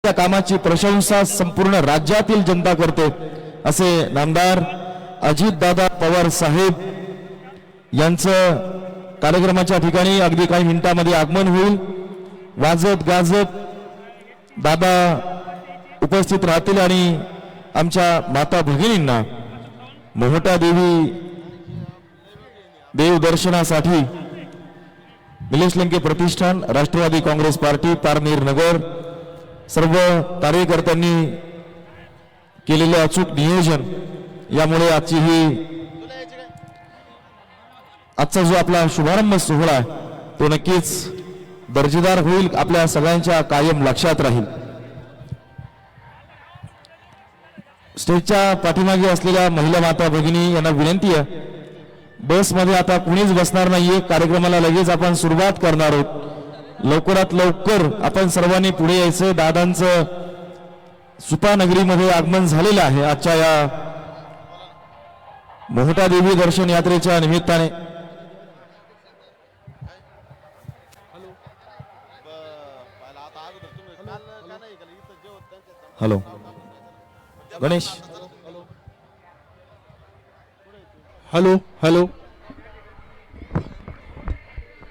त्या कामाची प्रशंसा संपूर्ण राज्यातील जनता करते असे नामदार अजितदादा पवार साहेब यांचं कार्यक्रमाच्या ठिकाणी अगदी काही मिनिटांमध्ये आगमन होईल। वाजत गाजत दादा उपस्थित राहतील आणि आमच्या माता भगिनींना मोहटा देवी देव दर्शनासाठी निलेश लंके प्रतिष्ठान, राष्ट्रवादी काँग्रेस पार्टी, पारनेर नगर सर्व कार्यकर्त्यांनी केलेले अचूक नियोजन यामुळे आजचा जो आपला शुभारंभ सोहळा आहे तो नक्कीच दर्जेदार होईल, आपल्या सगळ्यांच्या कायम लक्षात राहील। स्टेजच्या पाठीमागे असलेल्या महिला माता भगिनी यांना विनंती आहे, बसमध्ये आता कुणीच बसणार नाहीये, कार्यक्रमाला लगेच आपण सुरुवात करणार आहोत। लवकरात लवकर आपण सर्वांनी पुढे यायचं। दादांचं सुपानगरीमध्ये आगमन झालेलं आहे आजच्या या मोहटा देवी दर्शन यात्रेच्या निमित्ताने। हॅलो गणेश, हॅलो हॅलो,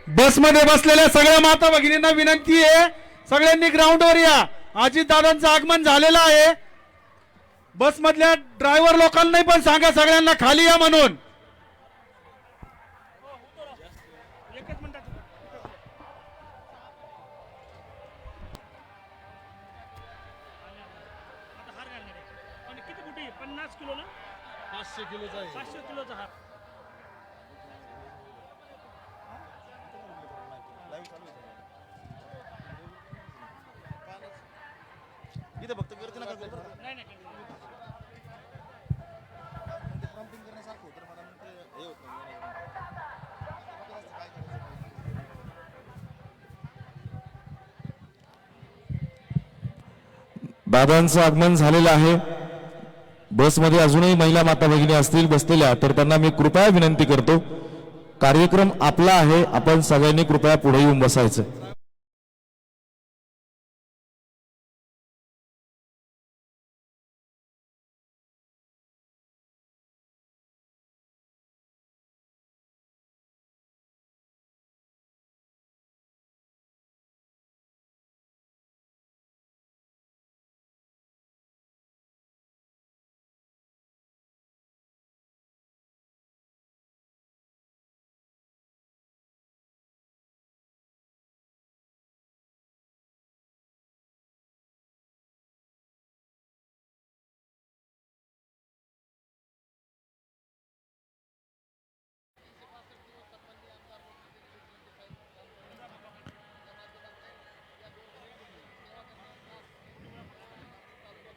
बसमध्ये बसलेल्या सगळ्या माता भगिनींना विनंती आहे, सगळ्यांनी ग्राउंडवर या। अजितदादांचं आगमन झालेलं आहे। बसमधल्या ड्रायव्हर लोकांनाही पण सांगा सगळ्यांना खाली या म्हणून। दादांचं आगमन झालेलं आहे। बसमध्ये अजूनही महिला माता भगिनी असतील बसलेल्या तर त्यांना मी कृपया विनंती करतो, कार्यक्रम आपला आहे, आपण सगळ्यांनी कृपया पुढे येऊन बसायचं।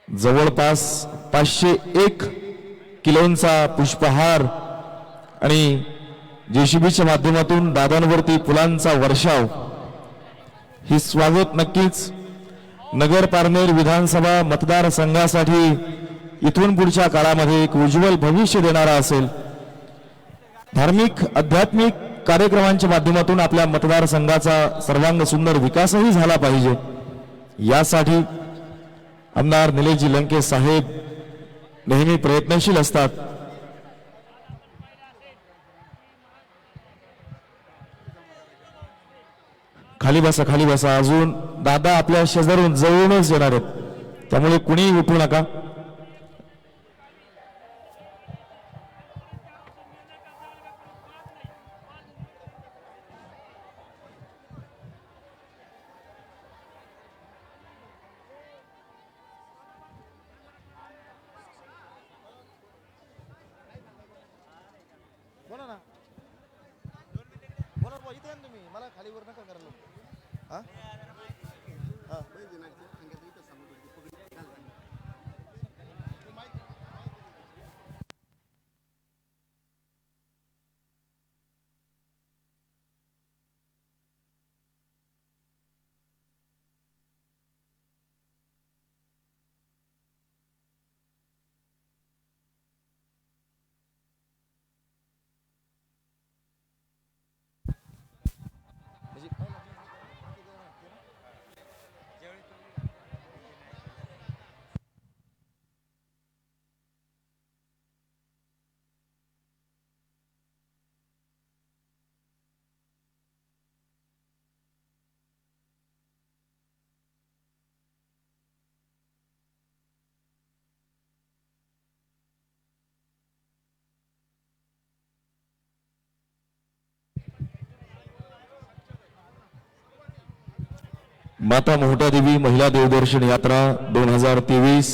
जवळपास 501 किलोंचा पुष्पहार आणि जेसीबीच्या माध्यमातून दादांवरती फुलांचा वर्षाव, ही स्वागत नक्कीच नगर पारनेर विधानसभा मतदारसंघासाठी इथून पुढच्या काळामध्ये एक उज्ज्वल भविष्य देणारा असेल। धार्मिक आध्यात्मिक कार्यक्रमांच्या माध्यमातून आपल्या मतदारसंघाचा सर्वांग सुंदर विकासही झाला पाहिजे, यासाठी आमदार निलेशजी लंके साहेब नेहमी प्रयत्नशील असतात। खाली बसा, खाली बसा, अजून दादा आपल्या शेजारून जवळूनच येणार आहेत, त्यामुळे कुणीही उठू नका। बोला ना, बोला इथे या तुम्ही, मला खालीवर नका करायला। हा हा म्हणजे माता मोहटा देवी महिला देवदर्शन यात्रा 2023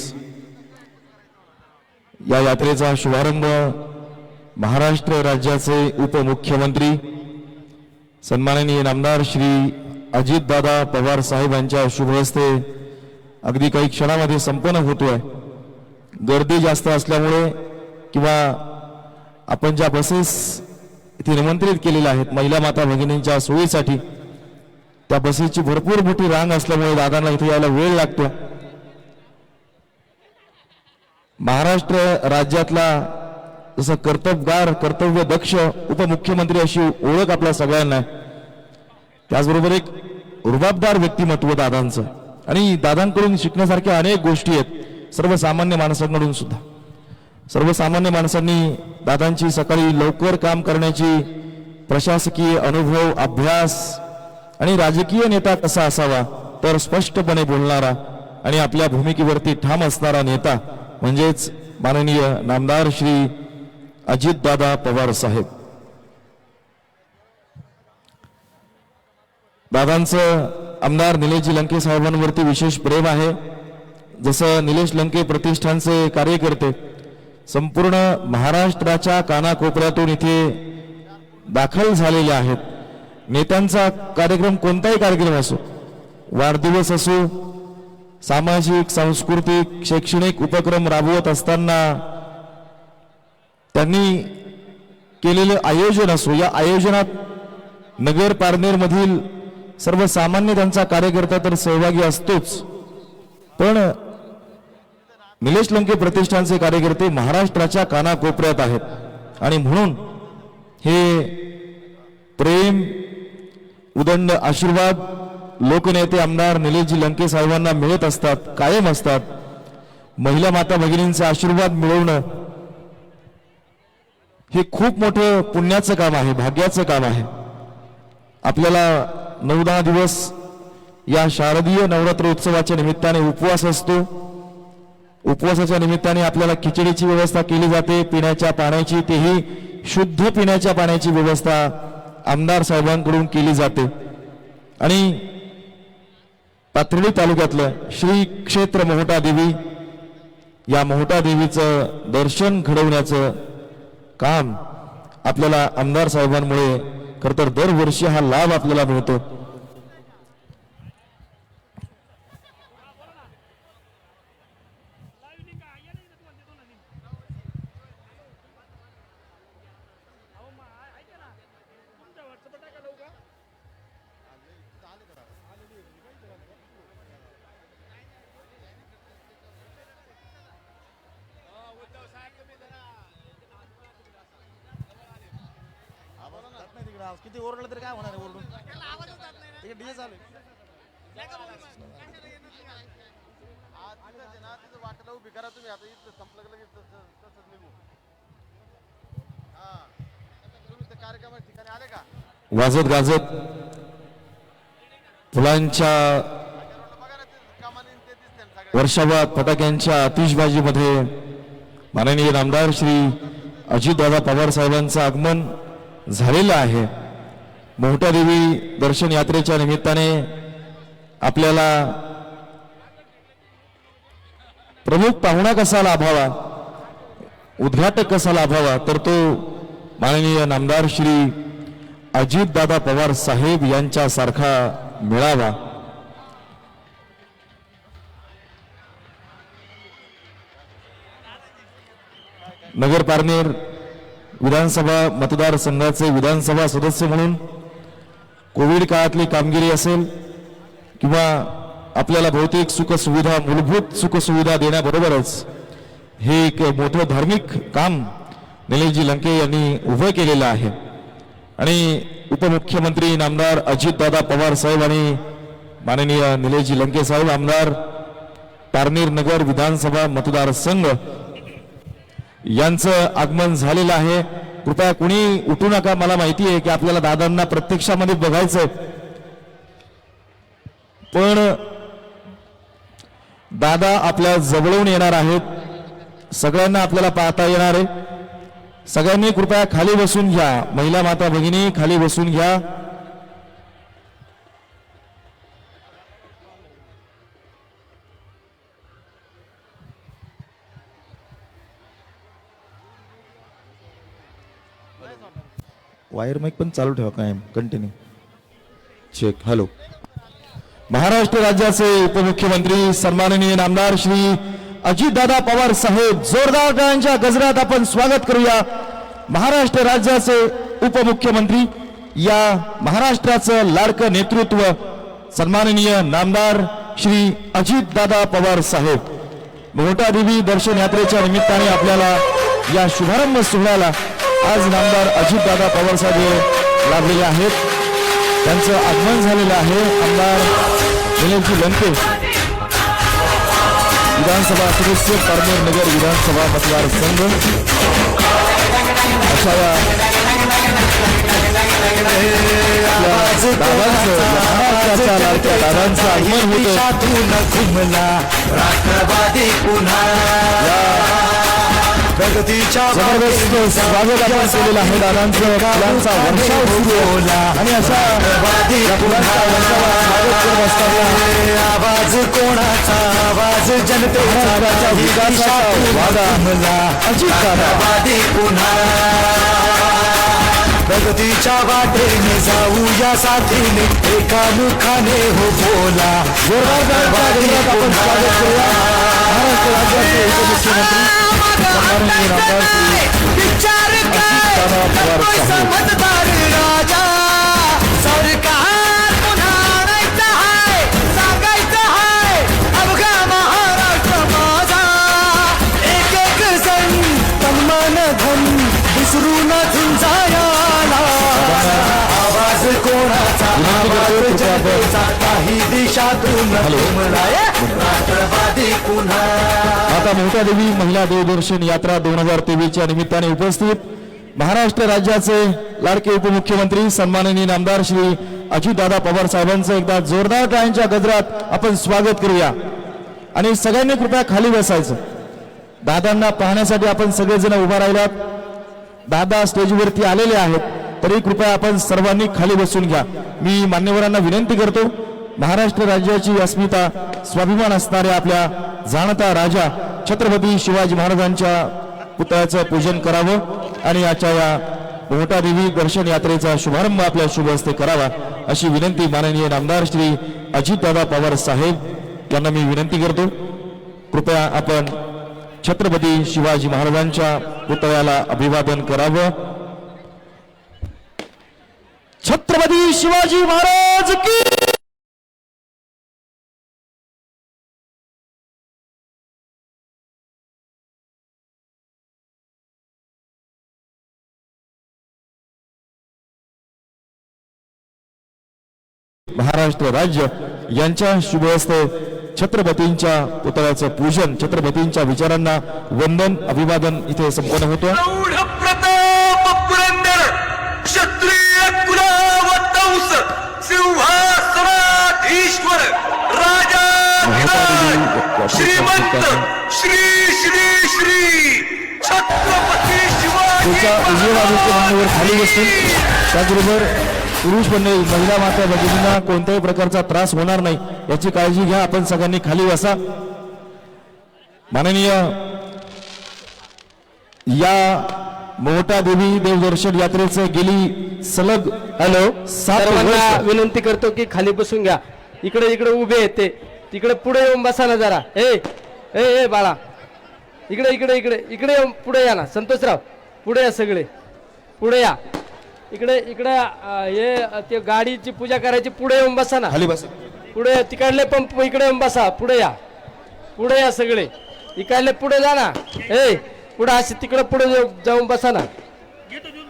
या यात्रेचा शुभारंभ महाराष्ट्र राज्याचे उपमुख्यमंत्री सन्माननीय नामदार श्री अजितदादा पवार साहेब यांच्या शुभ हस्ते अगदी काही क्षणामध्ये संपन्न होतोय। गर्दी जास्त असल्यामुळे किंवा आपण ज्या बसेस इथे निमंत्रित केलेल्या आहेत महिला माता भगिनींच्या सोयीसाठी त्या बसेसची भरपूर मोठी रांग असल्यामुळे दादांना इथे यायला वेळ लागतो। महाराष्ट्र राज्यातला जसं कर्तबगार कर्तव्य दक्ष उपमुख्यमंत्री अशी ओळख आपल्या सगळ्यांना आहे, त्याचबरोबर एक रुबाबदार व्यक्तिमत्व दादांचं आणि दादांकडून शिकण्यासारख्या अनेक गोष्टी आहेत सर्वसामान्य माणसांकडून सुद्धा। सर्वसामान्य माणसांनी दादांची सकाळी लवकर काम करण्याची प्रशासकीय अनुभव अभ्यास आणि राजकीय नेता कसा असावा तर स्पष्टपणे बोलणारा आणि आपल्या भूमिकेवरती ठाम असणारा नेता म्हणजेच माननीय नामदार श्री अजितदादा पवार साहेब। दादांचं आमदार निलेशजी लंके साहेबांवरती विशेष प्रेम आहे। जसं निलेश लंके प्रतिष्ठानचे कार्यकर्ते संपूर्ण महाराष्ट्राच्या कानाकोपऱ्यातून इथे दाखल झालेले आहेत। नेत्यांचा कार्यक्रम कोणताही कार्यक्रम असो, वाढदिवस असो, सामाजिक सांस्कृतिक शैक्षणिक उपक्रम राबवत असताना त्यांनी केलेले आयोजन असो, या आयोजनात नगर पारनेर मधील सर्वसामान्य त्यांचा कार्यकर्ता तर सहभागी असतोच, पण निलेश लंके प्रतिष्ठानचे कार्यकर्ते महाराष्ट्राच्या कानाकोपऱ्यात आहेत आणि म्हणून हे प्रेम उदंड आशीर्वाद लोकनेते आमदार निलेशजी लंके साहेबांना मिळत असतात, कायम असतात। महिला माता भगिनींचे आशीर्वाद मिळवणं हे खूप मोठं पुण्याचं काम आहे, भाग्याचं काम आहे। आपल्याला 9-10 दिवस या शारदीय नवरात्र उत्सवाच्या निमित्ताने उपवास असतो। उपवासाच्या निमित्ताने आपल्याला खिचडीची व्यवस्था केली जाते, पिण्याच्या पाण्याची, तेही शुद्ध पिण्याच्या पाण्याची व्यवस्था आमदार साहेबांकडून केली जाते आणि पाथर्डी तालुक्यातलं श्री क्षेत्र मोहटा देवी या मोहटा देवीचं दर्शन घडवण्याचं काम आपल्याला आमदार साहेबांमुळे खरं तर दरवर्षी हा लाभ आपल्याला मिळतो। किती ओरडलं तरी काय होणार आहे, ओरडून डीजे चालू तिथं वाटलं उभी करा तुम्ही, आता इथं संपलं लगेच तसंच निघू। हा तुम्ही त्या कार्यक्रमाच्या ठिकाणी आले का? वाजत गाजत फुलांच्या वर्षावात फटाक्यांच्या आतिषबाजीमध्ये माननीय नामदार श्री अजितदादा पवार साहेबांचं आगमन झालेलं आहे। मोहटा देवी दर्शन यात्रेच्या निमित्ताने आपल्याला प्रमुख पाहुणा कसा लाभावा, उद्घाटक कसा लाभावा, तर तो माननीय नामदार श्री अजितदादा पवार साहेब यांच्यासारखा मिळावा। नगर पारनेर विधानसभा मतदारसंघाचे विधानसभा सदस्य म्हणून कोविड काळातली कामगिरी असेल किंवा आपल्याला भौतिक सुखसुविधा मूलभूत सुखसुविधा देण्याबरोबरच हे एक मोठं धार्मिक काम निलेशजी लंके यांनी उभं केलेलं आहे आणि उपमुख्यमंत्री नामदार अजितदादा पवार साहेब आणि माननीय निलेशजी लंके साहेब आमदार पारनेर नगर विधानसभा मतदारसंघ यांचं आगमन झालेलं आहे। कृपया कुणी उठू नका, मला माहिती आहे की आपल्याला दादांना प्रत्यक्षामध्ये बघायचंय, पण दादा आपल्या जवळून येणार आहेत, सगळ्यांना आपल्याला पाहता येणार आहे। सगळ्यांनी कृपया खाली बसून घ्या, महिला माता भगिनी खाली बसून घ्या। वायर माईक पण चालू ठेवा कायम कंटिन्यू चेक. हॅलो. महाराष्ट्र राज्याचे उपमुख्यमंत्री सन्माननीय नामदार श्री अजितदादा पवार साहेब, जोरदार टाळ्यांच्या गजरात आपण स्वागत करूया. महाराष्ट्र राज्याचे उपमुख्यमंत्री, या महाराष्ट्राचं लाडकं नेतृत्व सन्माननीय नामदार श्री अजितदादा पवार साहेब. मोठा देवी दर्शन यात्रेच्या निमित्ताने आपल्याला या शुभारंभ सोहळ्याला आज नामदार अजितदादा पवार साहेब लाभलेले आहेत. त्यांचं आगमन झालेलं आहे. आमदार निलेशजी लंके, विधानसभा सदस्य, पारनेर नगर विधानसभा मतदारसंघ, अशा या महाराष्ट्राच्या लाडक्या दादांचं आगमन होतं. जबरदस्त स्वागत आपण केलेलं आहे दादांचं. फुलांचा वर्षाव सुरू आणि अशा या फुलांच्या वर्षावर स्वागत करत असताना आवाज कोणाचा, आवाज जनतेचा, विकासाचा वादा अजितदादा पुन्हा प्रगतीच्या वाटेने जाऊया साथीने, एकामुखाने हो बोला. जोरदार गजरात आपण स्वागत करूया महाराष्ट्र राज्याचे उपमुख्यमंत्री सन्माननीय नामदार श्री विचार अजितदादा पवार साहेब. मतदार राजा, सरकार पुन्हा आणायचं आहे, सांगायचं आहे अवघा महाराष्ट्र माझा. एक एक सण तन्मान धन विसरून झुंजायाला, आवाज कोणाचा, आवाज जनतेचा, काही दिशातून राष्ट्रवादी पुन्हा. आता मोठ्या देवी महिला देवदर्शन यात्रा 2023 च्या निमित्ताने उपस्थित महाराष्ट्र राज्याचे लाडके उपमुख्यमंत्री सन्माननीय नामदार श्री अजितदादा पवार साहेबांचं एकदा जोरदार टाळ्यांच्या गजरात आपण स्वागत करूया. आणि सगळ्यांनी कृपया खाली बसायचं. दादांना पाहण्यासाठी आपण सगळेजण उभा राहिलात. दादा स्टेजवरती आलेले आहेत, तरी कृपया आपण सर्वांनी खाली बसून घ्या. मी मान्यवरांना विनंती करतो, महाराष्ट्र राज्याची अस्मिता, स्वाभिमान असणाऱ्या आपल्या जाणता राजा छत्रपती शिवाजी महाराजांच्या पुतळ्याचं पूजन करावं आणि आजच्या या मोठा देवी दर्शन यात्रेचा शुभारंभ आपल्या शुभ हस्ते करावा, अशी विनंती माननीय नामदार श्री अजितदादा पवार साहेब यांना मी विनंती करतो. कृपया आपण छत्रपती शिवाजी महाराजांच्या पुतळ्याला अभिवादन करावं. छत्रपती शिवाजी महाराज की. महाराष्ट्र राज्य यांच्या शुभ हस्ते छत्रपतींच्या पुतळ्याचं पूजन, छत्रपतींच्या विचारांना वंदन, अभिवादन इथे संपन्न होतं. प्रौढ प्रताप पुरंदर क्षत्रिय कुलावतंस सिंहासनाधीश्वर राजा श्रीमंत श्री श्री श्री छत्रपती शिवाजी त्याच्या उजव्या बाजूच्या मांडीवर खाली बसून, त्याचबरोबर पुरुष मंडळी, महिला माता भगिनींना कोणत्याही प्रकारचा त्रास होणार नाही याची काळजी घ्या. आपण सगळ्यांनी खाली बसा. माननीय या मोठा देवी देवदर्शन यात्रेचे गेली सलग सर्वांना विनंती करतो की खाली बसून घ्या. इकडे इकडे उभे येते, तिकडे पुढे येऊन बसा ना जरा. ए ए ए बाळा, इकडे इकडे इकडे इकडे येऊन पुढे या ना. संतोषराव पुढे या, सगळे पुढे या. इकडे इकडे हे ते गाडीची पूजा करायची, पुढे येऊन बसा ना. खाली बसा. पुढे तिकडले पण इकडे येऊन बसा. पुढे या, पुढे या सगळे. इकडले पुढे जा ना. ए पुढे असे तिकडे पुढे जाऊन बसा ना.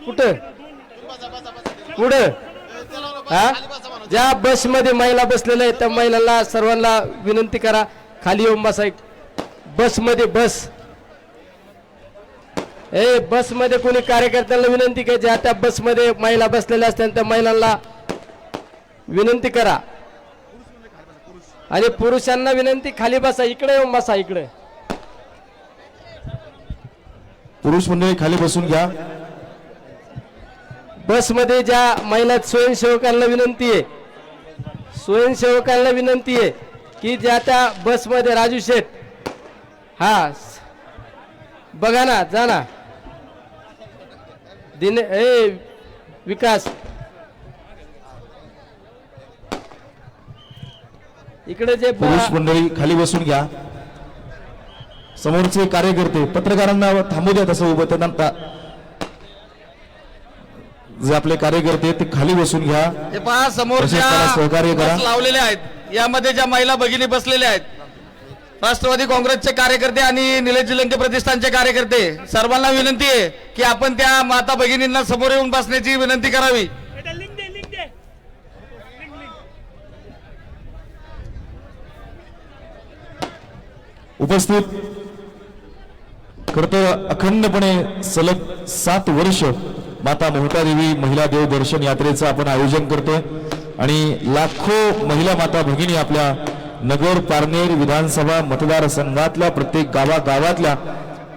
कुठं पुढे? हा, ज्या बसमध्ये महिला बसलेल्या आहेत त्या महिलांना सर्वांना विनंती करा खाली येऊन बसा. बसमध्ये बस बसमध्ये कोणी कार्यकर्त्यांना विनंती की ज्या त्या बसमध्ये महिला बसलेल्या असतात त्या महिलांना विनंती करा. आणि पुरुषांना विनंती खाली बसा. इकडे येऊन बसा. इकडे पुरुष मंडळी खाली बसून घ्या. बसमध्ये ज्या महिला स्वयंसेवकांना विनंती आहे, स्वयंसेवकांना विनंती आहे की ज्या त्या बसमध्ये राजू शेठ, हा बघा ना, जा ना. विकास इकडे जे पुरुष मंडळी खाली बसून घ्या. समोरचे कार्यकर्ते पत्रकारांना थांबू द्या तसं उभं त्यांना जे आपले कार्यकर्ते आहेत ते खाली बसून घ्या. हे पहा समोर तसेच ज्या त्याला सहकार्य करा. बस लावलेल्या आहेत यामध्ये ज्या महिला भगिनी बसलेल्या आहेत राष्ट्रवादी काँग्रेसचे कार्यकर्ते आणि निलेश लंके प्रतिष्ठानचे कार्यकर्ते सर्वांना विनंती आहे की आपण त्या माता भगिनींना समोर येऊन बसण्याची विनंती करावी. उपस्थित खरतर अखंडपणे सलग 7 वर्ष माता मोहटादेवी महिला देव दर्शन यात्रेचं आपण आयोजन करतोय आणि लाखो महिला माता भगिनी आपल्या नगर पारनेर विधानसभा मतदारसंघातल्या प्रत्येक गावागावातल्या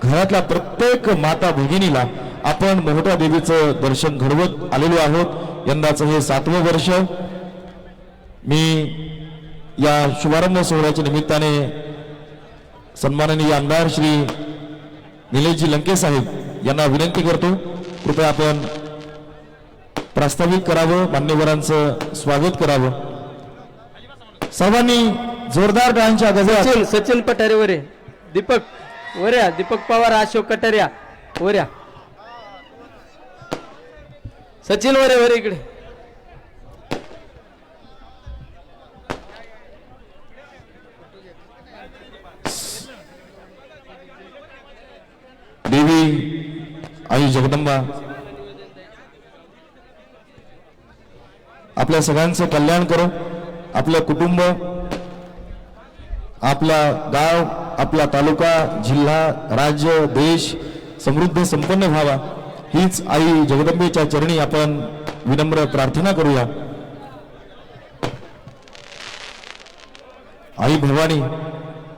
घरातल्या प्रत्येक माता भगिनीला आपण मोहटादेवीचं दर्शन घडवत आलेलो आहोत. यंदाचं हे 7वं वर्ष. मी या शुभारंभ सोहळ्याच्या निमित्ताने सन्माननीय आमदार श्री निलेशजी लंके साहेब यांना विनंती करतो कृपया आपण प्रास्ताविक करावं, मान्यवरांचं स्वागत करावं. सर्वांनी जोरदार टाळ्यांच्या गजरात सचिन पठारे वरे दीपक वऱ्या दीपक पवार अशोक कटारिया वऱ्या सचिन वरे वरे इकडे देवी आई जगदंबा आपल्या सगळ्यांचं कल्याण करो. आपलं कुटुंब, आपला गाव, आपला तालुका, जिल्हा, राज्य, देश समृद्ध संपन्न व्हावा हीच आई जगदंबेच्या चरणी आपण विनम्र प्रार्थना करूया. आई भवानी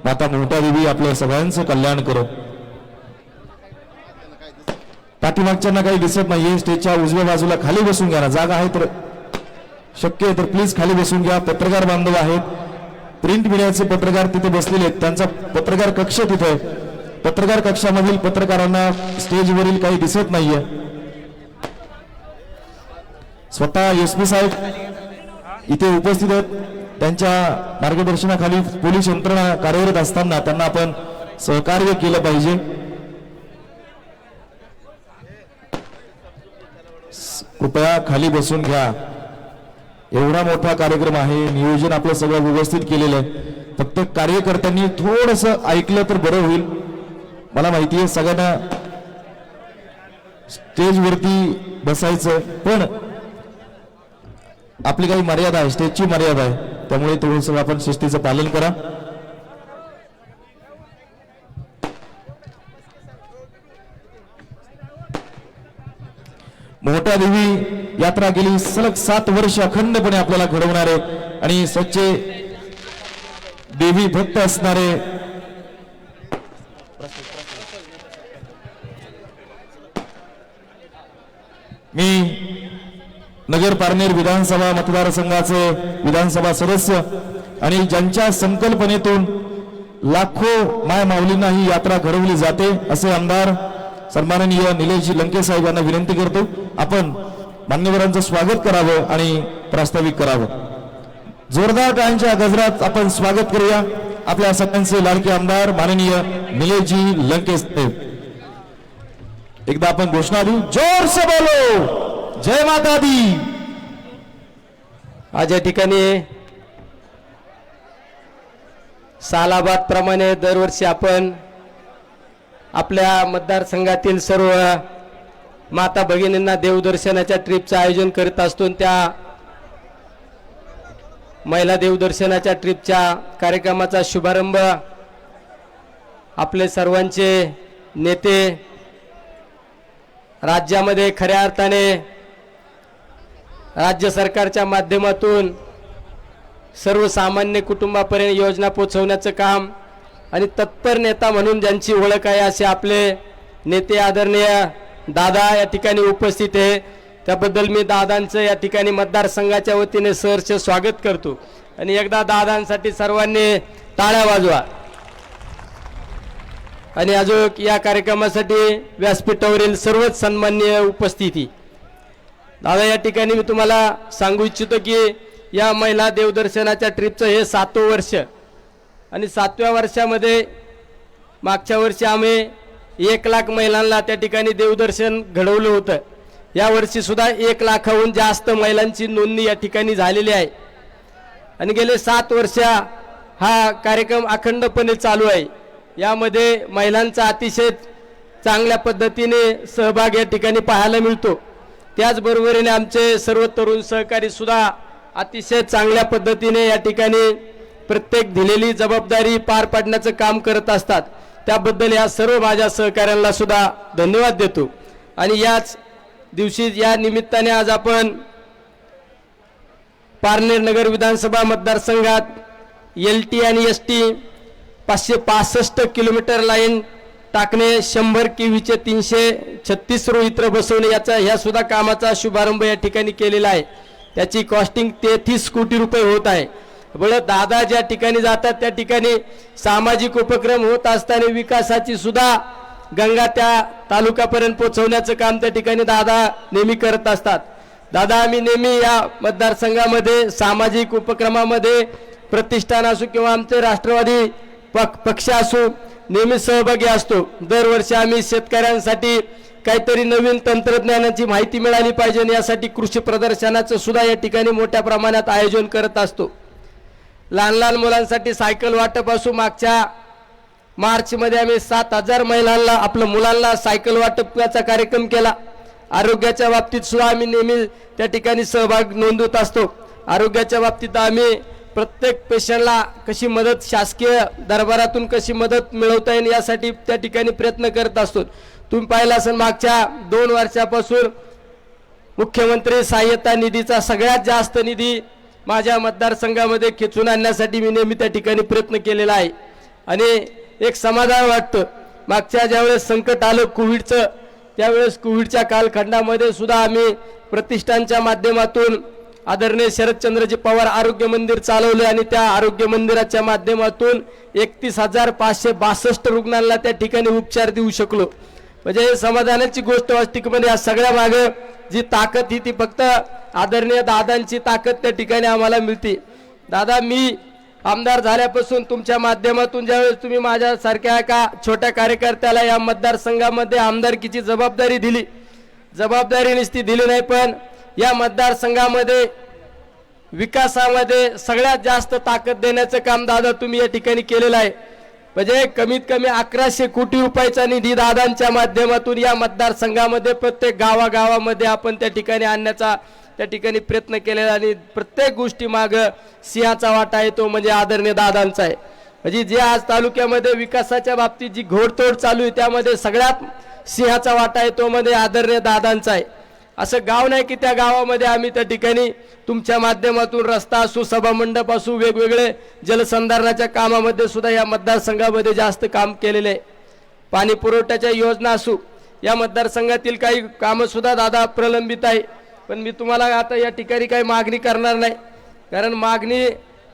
माता मोहटादेवी आपल्या सगळ्यांचं कल्याण करो. पाठीमागच्यांना काही दिसत नाहीये. स्टेजच्या उजव्या बाजूला खाली बसून घ्या ना. जागा आहे तर शक्य आहे तर प्लीज खाली बसून घ्या. पत्रकार बांधव आहेत, प्रिंट मीडियाचे पत्रकार तिथे बसलेले आहेत, त्यांचा पत्रकार कक्ष तिथे आहे. पत्रकार कक्षामधील पत्रकारांना स्टेजवरील काही दिसत नाहीये. स्वतः एसपी साहेब इथे उपस्थित आहेत. त्यांच्या मार्गदर्शनाखाली पोलीस यंत्रणा कार्यरत असताना त्यांना आपण सहकार्य केलं पाहिजे. कृपया खाली बसून घ्या. एवढा मोठा कार्यक्रम आहे, नियोजन आपलं सगळं व्यवस्थित केलेलं आहे. फक्त कार्यकर्त्यांनी थोडंसं ऐकलं तर बरं होईल. मला माहिती आहे सगळ्यांना स्टेजवरती बसायचं, पण आपली काही मर्यादा आहे, स्टेजची मर्यादा आहे. त्यामुळे थोडंसं आपण शिस्तीचं पालन करा. मोहटादेवी यात्रा गेली सलग 7 वर्ष अखंडपणे आपल्याला घडवणारे आणि सच्चे देवी भक्त असणारे मी नगर पारनेर विधानसभा मतदारसंघाचे विधानसभा सदस्य आणि ज्यांच्या संकल्पनेतून लाखो माय माऊलींना ही यात्रा घडवली जाते असे आमदार सन्माननीय निलेशजी लंके साहेब यांना विनंती करतो आपण मान्यवरांचं स्वागत करावं आणि प्रास्ताविक करावं. जोरदार टाळ्यांच्या गजरात आपण स्वागत करूया आपल्या सगळ्यांचे लाडके आमदार माननीय निलेशजी लंके साहेब. एकदा आपण घोषणा देऊ, जोर से बोलो जय माता दी. आज या ठिकाणी सालाबाद प्रमाणे दरवर्षी आपण आपल्या मतदारसंघातील सर्व माता भगिनींना देवदर्शनाच्या ट्रिपचं आयोजन करीत असतो. त्या महिला देवदर्शनाच्या ट्रिपच्या कार्यक्रमाचा शुभारंभ आपले सर्वांचे नेते राज्यामध्ये खऱ्या अर्थाने राज्य सरकारच्या माध्यमातून सर्वसामान्य कुटुंबापर्यंत योजना पोहोचवण्याचं काम आणि तत्पर नेता म्हणून ज्यांची ओळख आहे असे आपले नेते आदरणीय दादा या ठिकाणी उपस्थित आहे. त्याबद्दल मी दादांचं या ठिकाणी मतदारसंघाच्या वतीने सहर्ष स्वागत करतो आणि एकदा दादांसाठी सर्वांनी टाळ्या वाजवा. आणि अजून या कार्यक्रमासाठी व्यासपीठावरील सर्वच सन्माननीय उपस्थिती दादा या ठिकाणी मी तुम्हाला सांगू इच्छितो की या महिला देवदर्शनाच्या ट्रिपचं हे 7वं वर्ष आणि 7व्या वर्षामध्ये मागच्या वर्षी आम्ही 1 लाख महिलांना त्या ठिकाणी देवदर्शन घडवलं होतं. या वर्षी सुद्धा 1 लाखाहून जास्त महिलांची नोंदणी या ठिकाणी झालेली आहे आणि गेले 7 वर्ष हा कार्यक्रम अखंडपणे चालू आहे. यामध्ये महिलांचा अतिशय चांगल्या पद्धतीने सहभाग या ठिकाणी पाहायला मिळतो. त्याचबरोबरीने आमचे सर्व तरुण सहकारी सुद्धा अतिशय चांगल्या पद्धतीने या ठिकाणी प्रत्येक दिलेली जबाबदारी पार पाडण्याचं काम करत असतात. त्याबद्दल या सर्व माझ्या सहकाऱ्यांना सुद्धा धन्यवाद देतो. आणि याच दिवशी या निमित्ताने आज आपण पारनेर नगर विधानसभा मतदारसंघात LT आणि ST 565 किलोमीटर लाईन टाकणे, 100 KVचे 336 रोहित्र बसवणे ह्या सुद्धा कामाचा शुभारंभ या ठिकाणी केलेला आहे. त्याची कॉस्टिंग 33 कोटी रुपये होत आहे. बरं, दादा ज्या ठिकाणी जातात त्या ठिकाणी सामाजिक उपक्रम होत असताना विकासाची सुद्धा गंगा त्या तालुक्यापर्यंत पोहोचवण्याचं काम त्या ठिकाणी दादा नेहमी करत असतात. दादा आम्ही नेहमी या मतदारसंघामध्ये सामाजिक उपक्रमामध्ये प्रतिष्ठान असो किंवा आमचे राष्ट्रवादी पक्ष असो नेहमी सहभागी असतो. दरवर्षी आम्ही शेतकऱ्यांसाठी काहीतरी नवीन तंत्रज्ञानाची माहिती मिळाली पाहिजे यासाठी कृषी प्रदर्शनाचं सुद्धा या ठिकाणी मोठ्या प्रमाणात आयोजन करत असतो. लहान लहान मुलांसाठी सायकल वाटप असो, मागच्या मार्चमध्ये आम्ही 7,000 महिलांना आपल्या मुलांना सायकल वाटपाचा कार्यक्रम केला. आरोग्याच्या बाबतीत सुद्धा आम्ही नेहमी त्या ठिकाणी सहभाग नोंदवत असतो. आरोग्याच्या बाबतीत आम्ही प्रत्येक पेशंटला कशी मदत शासकीय दरबारातून कशी मदत मिळवता येईल यासाठी त्या ठिकाणी प्रयत्न करत असतो. तुम्ही पाहिलं असेल मागच्या 2 वर्षापासून मुख्यमंत्री सहाय्यता निधीचा सगळ्यात जास्त निधी माझ्या मतदारसंघामध्ये खेचून आणण्यासाठी मी नेहमी त्या ठिकाणी प्रयत्न केलेला आहे. आणि एक समाधान वाटतं. मागच्या ज्यावेळेस संकट आलं कोविडचं त्यावेळेस कोविडच्या कालखंडामध्ये सुद्धा आम्ही प्रतिष्ठानच्या माध्यमातून आदरणीय शरदचंद्रजी पवार आरोग्य मंदिर चालवले आणि त्या आरोग्य मंदिराच्या माध्यमातून 31,562 रुग्णांना त्या ठिकाणी उपचार देऊ शकलो. म्हणजे समाधानाची गोष्ट वाटते की म्हणजे या सगळ्या मागे जी ताकद ही ती फक्त आदरणीय दादांची ताकद त्या ठिकाणी आम्हाला मिळते. दादा मी आमदार झाल्यापासून तुमच्या माध्यमातून ज्यावेळेस तुम्ही माझ्यासारख्या एका छोट्या कार्यकर्त्याला या मतदारसंघामध्ये आमदारकीची जबाबदारी दिली, जबाबदारी नुसती दिली नाही पण या मतदारसंघामध्ये विकासामध्ये सगळ्यात जास्त ताकद देण्याचं काम दादा तुम्ही या ठिकाणी केलेलं आहे. म्हणजे कमीत कमी 1100 कोटी रुपयाचा निधी दादांच्या माध्यमातून या मतदारसंघामध्ये प्रत्येक गावागावामध्ये आपण त्या ठिकाणी आणण्याचा त्या ठिकाणी प्रयत्न केलेला आणि प्रत्येक गोष्टी माग सिंहाचा वाटा आहे तो म्हणजे आदरणीय दादांचा आहे. म्हणजे जे आज तालुक्यामध्ये विकासाच्या बाबतीत जी घोडतोड चालू आहे त्यामध्ये सगळ्यात सिंहाचा वाटा आहे तो म्हणजे आदरणीय दादांचा आहे. असं गाव नाही की त्या गावामध्ये आम्ही त्या ठिकाणी तुमच्या माध्यमातून रस्ता असो, सभा मंडप असो, वेगवेगळे जलसंधारणाच्या कामामध्ये सुद्धा या मतदारसंघामध्ये जास्त काम केलेले आहे. पाणी पुरवठ्याच्या योजना असो, या मतदारसंघातील काही कामं सुद्धा दादा प्रलंबित आहे. पण मी तुम्हाला आता या ठिकाणी काही मागणी करणार नाही, कारण मागणी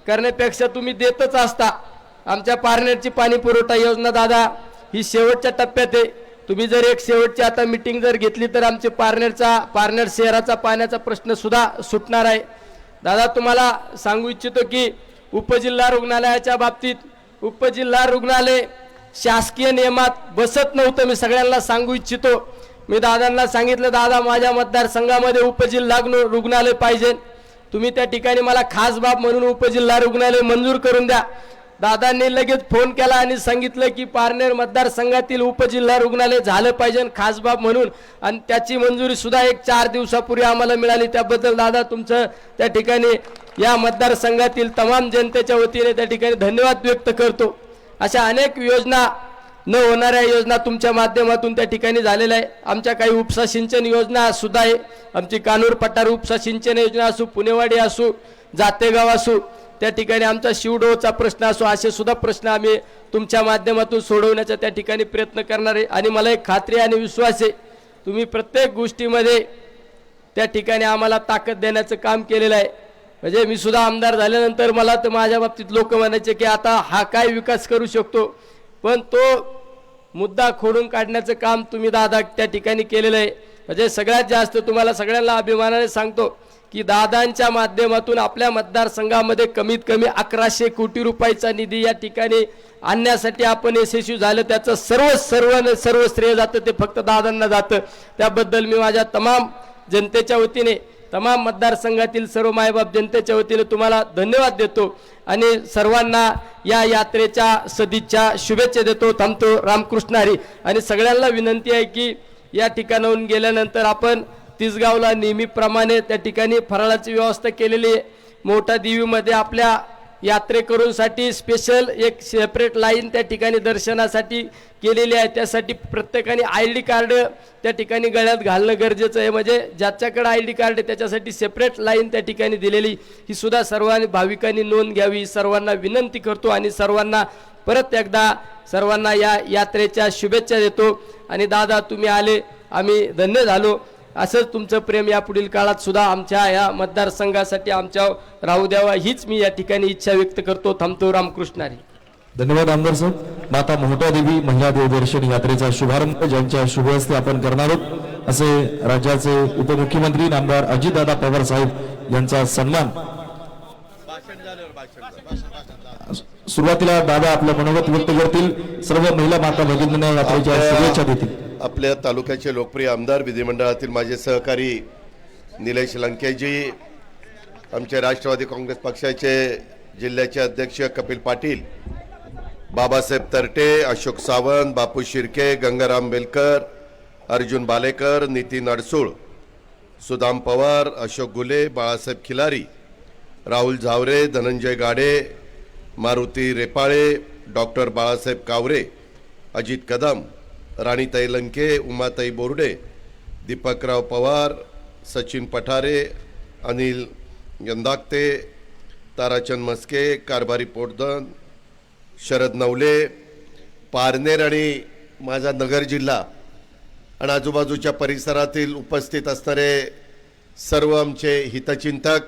करण्यापेक्षा तुम्ही देतच असता. आमच्या पारनेरची पाणी पुरवठा योजना दादा ही शेवटच्या टप्प्यात आहे. तुम्ही जर एक शेवटची आता मीटिंग जर घेतली तर आमचे पारनेर शहराचा पाण्याचा प्रश्न सुद्धा सुटणार आहे. दादा तुम्हाला सांगू इच्छितो की उपजिल्हा रुग्णालयाच्या बाबतीत उपजिल्हा रुग्णालय शासकीय नियमात बसत नव्हतं. मी सगळ्यांना सांगू इच्छितो. मी दादांना सांगितलं दादा माझ्या मतदारसंघामध्ये उपजिल्हा रुग्णालय पाहिजे, तुम्ही त्या ठिकाणी मला खास बाब म्हणून उपजिल्हा रुग्णालय मंजूर करून द्या. दादांनी लगेच फोन केला आणि सांगितलं की पारनेर मतदारसंघातील उपजिल्हा रुग्णालय झालं पाहिजे खास बाब म्हणून आणि त्याची मंजुरी सुद्धा 4 दिवसापूर्वी आम्हाला मिळाली. त्याबद्दल दादा तुमचं त्या ठिकाणी या मतदारसंघातील तमाम जनतेच्या वतीने त्या ठिकाणी धन्यवाद व्यक्त करतो. अशा अनेक योजना न होणाऱ्या योजना तुमच्या माध्यमातून त्या ठिकाणी झालेल्या आहे. आमच्या काही उपसा सिंचन योजना सुद्धा आहे. आमची कानूर पठार उपसा सिंचन योजना असो, पुणेवाडी असो, जातेगाव असो, त्या ठिकाणी आमचा शिवडोचा प्रश्न असो, असे सुद्धा प्रश्न आम्ही तुमच्या माध्यमातून सोडवण्याचा त्या ठिकाणी प्रयत्न करणार आहे. आणि मला एक खात्री आणि विश्वास आहे तुम्ही प्रत्येक गोष्टीमध्ये त्या ठिकाणी आम्हाला ताकद देण्याचं काम केलेलं आहे. म्हणजे मी सुद्धा आमदार झाल्यानंतर मला तर माझ्या बाबतीत लोक म्हणायचे की आता हा काय विकास करू शकतो, पण तो मुद्दा खोडून काढण्याचं काम तुम्ही दादा त्या ठिकाणी केलेलं आहे. म्हणजे सगळ्यात जास्त तुम्हाला सगळ्यांना अभिमानाने सांगतो की दादांच्या माध्यमातून आपल्या मतदारसंघामध्ये कमीत कमी 1100 कोटी रुपयाचा निधी या ठिकाणी आणण्यासाठी आपण यशस्वी झालं. त्याचं सर्व श्रेय जातं ते फक्त दादांना जातं. त्याबद्दल मी माझ्या तमाम जनतेच्या वतीने, तमाम मतदारसंघातील सर्व मायबाप जनतेच्या वतीने तुम्हाला धन्यवाद देतो आणि सर्वांना या यात्रेच्या सदिच्छा शुभेच्छा देतो. थांबतो. रामकृष्ण हरी. आणि सगळ्यांना विनंती आहे की या ठिकाणाहून गेल्यानंतर आपण तिसगावला नेहमीप्रमाणे त्या ठिकाणी फराळाची व्यवस्था केलेली आहे. मोठा देवीमध्ये आपल्या यात्रेकरूंसाठी स्पेशल एक सेपरेट लाईन त्या ठिकाणी दर्शनासाठी केलेली आहे. त्यासाठी प्रत्येकाने ID कार्ड त्या ठिकाणी गळ्यात घालणं गरजेचं आहे. म्हणजे ज्याच्याकडे ID कार्ड आहे त्याच्यासाठी सेपरेट लाईन त्या ठिकाणी दिलेली, ही सुद्धा सर्वांनी भाविकांनी नोंद घ्यावी सर्वांना विनंती करतो. आणि सर्वांना परत एकदा सर्वांना या यात्रेच्या शुभेच्छा देतो. आणि दादा तुम्ही आले, आम्ही धन्य झालो. असंच तुमचं प्रेम या पुढील काळात सुद्धा आमच्या या मतदारसंघासाठी आमच्या राहू द्यावा, हीच मी या ठिकाणी इच्छा व्यक्त करतो. थांबतो. रामकृष्ण हरी. धन्यवाद आमदार साहेब. माता मोहटादेवी महिला देवदर्शन यात्रेचा शुभारंभ ज्यांच्या शुभ हस्ते आपण करणार आहोत असे राज्याचे उपमुख्यमंत्री नामदार अजितदादा पवार साहेब यांचा सन्मान. सुरुवातीला दादा आपलं मनोगत व्यक्त करतील. सर्व महिला माता भगिनींना यात्रेच्या शुभेच्छा देतील. आपल्या तालुक्याचे लोकप्रिय आमदार, विधिमंडळातील माझे सहकारी निलेश लंकेजी, आमचे राष्ट्रवादी काँग्रेस पक्षाचे जिल्ह्याचे अध्यक्ष कपिल पाटील, बाबासाहेब तरटे, अशोक सावंत, बापू शिर्के, गंगाराम बेलकर, अर्जुन बालेकर, नितीन अडसूळ, सुदाम पवार, अशोक गुले, बाळासाहेब खिलारी, राहुल झावरे, धनंजय गाडे, मारुती रेपाळे, डॉक्टर बाळासाहेब कावरे, अजित कदम, राणीताई लंके, उमाताई बोर्डे, दीपकराव पवार, सचिन पठारे, अनिल यंदागते, ताराचंद मस्के, कारभारी पोटदन, शरद नवले, पारनेर आणि माझा नगर जिल्हा आणि आजूबाजूच्या परिसरातील उपस्थित असणारे सर्व आमचे हितचिंतक,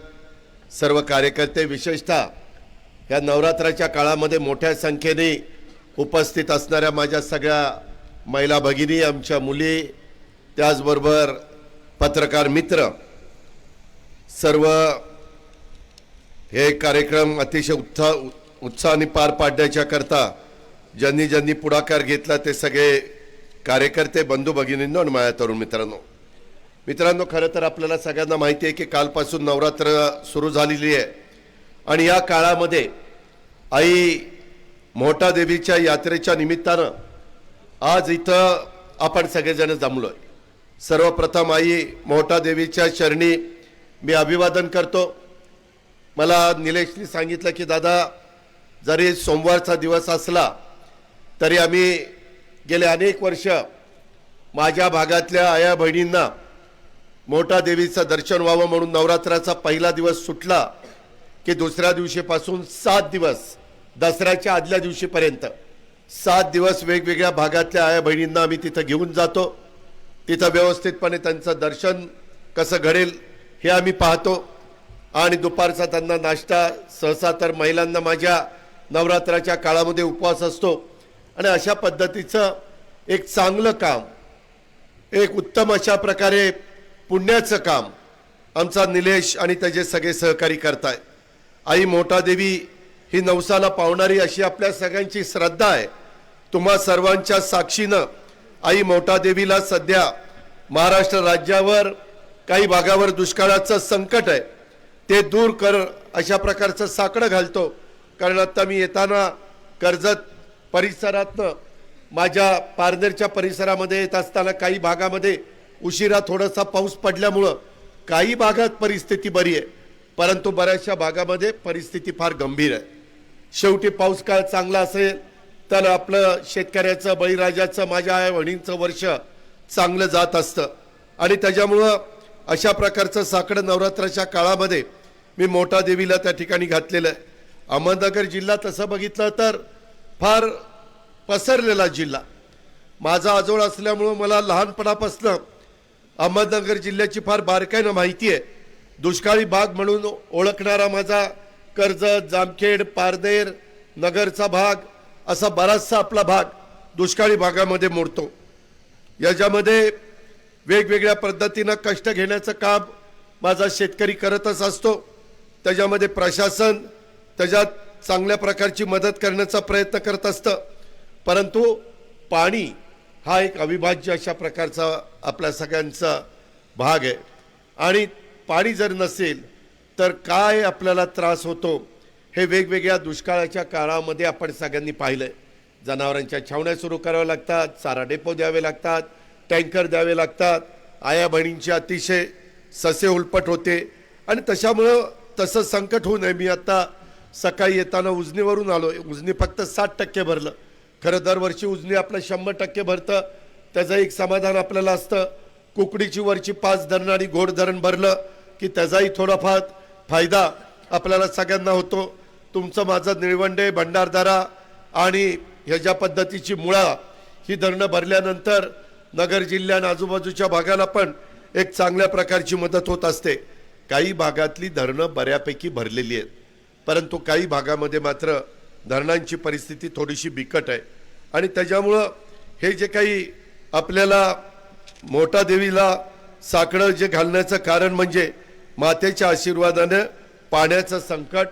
सर्व कार्यकर्ते, विशेषतः या नवरात्राच्या काळामध्ये मोठ्या संख्येने उपस्थित असणाऱ्या माझ्या सगळ्या महिला भगिनी, आमच्या मुली, त्याचबरोबर पत्रकार मित्र, सर्व हे कार्यक्रम अतिशय उत्साहाने पार पाडण्याच्या करता ज्यांनी ज्यांनी पुढाकार घेतला ते सगळे कार्यकर्ते, बंधू भगिनींनो आणि माझ्या तरुण मित्रांनो, खरं तर आपल्याला सगळ्यांना माहिती आहे की कालपासून नवरात्र सुरू झालेली आहे आणि या काळामध्ये आई मोहटा देवीच्या यात्रेच्या निमित्तानं आज इथं आपण सगळेजण जमलोय. सर्वप्रथम आई मोहटा देवीच्या चरणी मी अभिवादन करतो. मला निलेशनी सांगितलं की दादा, जरी सोमवारचा दिवस असला तरी आम्ही गेले अनेक वर्ष माझ्या भागातल्या आया बहिणींना मोहटा देवीचं दर्शन व्हावं म्हणून नवरात्राचा पहिला दिवस सुटला की दुसऱ्या दिवशीपासून 7 दिवस, दसऱ्याच्या आदल्या दिवशीपर्यंत 7 दिवस वेगवेगळ्या भागातल्या आया बहिणींना आम्ही तिथं घेऊन जातो. तिथं व्यवस्थितपणे त्यांचं दर्शन कसं घडेल हे आम्ही पाहतो आणि दुपारचा त्यांना नाश्ता, सहसा तर महिलांना माझ्या नवरात्राच्या काळामध्ये उपवास असतो आणि अशा पद्धतीचं एक चांगलं काम, एक उत्तम अशा प्रकारे पुण्याचं काम आमचा निलेश आणि त्याचे सगळे सहकारी करताय. आई मोहटा देवी ही नवसाला पावणारी अशी आपल्या सगळ्यांची श्रद्धा आहे. तुम्हा सर्वांच्या साक्षीनं आई मोहटा देवीला सध्या महाराष्ट्र राज्यावर काही भागावर दुष्काळाचं संकट आहे ते दूर कर अशा प्रकारचं साकडं घालतो. कारण आता मी येताना कर्जत परिसरातनं माझ्या पारनेरच्या परिसरामध्ये येत असताना काही भागामध्ये उशिरा थोडासा पाऊस पडल्यामुळं काही भागात परिस्थिती बरी आहे, परंतु बऱ्याचशा भागामध्ये परिस्थिती फार गंभीर आहे. शेवटी पाऊस काळ चांगला असेल तर आपलं शेतकऱ्याचं, बळीराजाचं, माझ्या आई बहिणींचं वर्ष चांगलं जात असतं आणि त्याच्यामुळं अशा प्रकारचं साकडं नवरात्राच्या काळामध्ये मी मोहटा देवीला त्या ठिकाणी घातलेलं आहे. अहमदनगर जिल्हा तसं बघितलं तर फार पसरलेला जिल्हा. माझा आजोळ असल्यामुळं मला लहानपणापासून अहमदनगर जिल्ह्याची फार बारकाईनं माहिती आहे. दुष्काळी भाग म्हणून ओळखणारा माझा कर्जत, जामखेड, पारनेर, नगरचा भाग असा बराचसा आपला भाग दुष्काळी भागामध्ये मोडतो. याच्यामध्ये वेगवेगळ्या पद्धतीनं कष्ट घेण्याचं काम माझा शेतकरी करतच असतो. त्याच्यामध्ये प्रशासन त्याच्यात चांगल्या प्रकारची मदत करण्याचा प्रयत्न करत असतं. परंतु पाणी हा एक अविभाज्य अशा प्रकारचा आपल्या सगळ्यांचा भाग आहे आणि पाणी जर नसेल तर काय आपल्याला त्रास होतो हे वेगवेगळ्या दुष्काळाच्या काळामध्ये आपण सगळ्यांनी पाहिलं आहे. जनावरांच्या छावण्या सुरू कराव्या लागतात, चारा डेपो द्यावे लागतात, टँकर द्यावे लागतात, आया बहिणींची अतिशय ससे उलपट होते आणि तशामुळं तसं संकट होऊ नये. मी आता सकाळी येताना उजनीवरून आलो. उजनी फक्त 60% भरलं. खरं दरवर्षी उजनी आपलं 100% भरतं, त्याचं एक समाधान आपल्याला असतं. कुकडीची वरची 5 धरणं आणि घोड धरण भरलं की त्याचाही थोडाफार फायदा आपल्याला सगळ्यांना होतो. तुमचं माझं निळवंडे, भंडारदरा आणि ह्या ज्या पद्धतीची मुळा ही धरणं भरल्यानंतर नगर जिल्ह्या आणि आजूबाजूच्या भागाला पण एक चांगल्या प्रकारची मदत होत असते. काही भागातली धरणं बऱ्यापैकी भरलेली आहेत, परंतु काही भागामध्ये मात्र धरणांची परिस्थिती थोडीशी बिकट आहे आणि त्याच्यामुळं हे जे काही आपल्याला मोठा देवीला साकडं जे घालण्याचं कारण म्हणजे मातेच्या आशीर्वादानं पाण्याचं संकट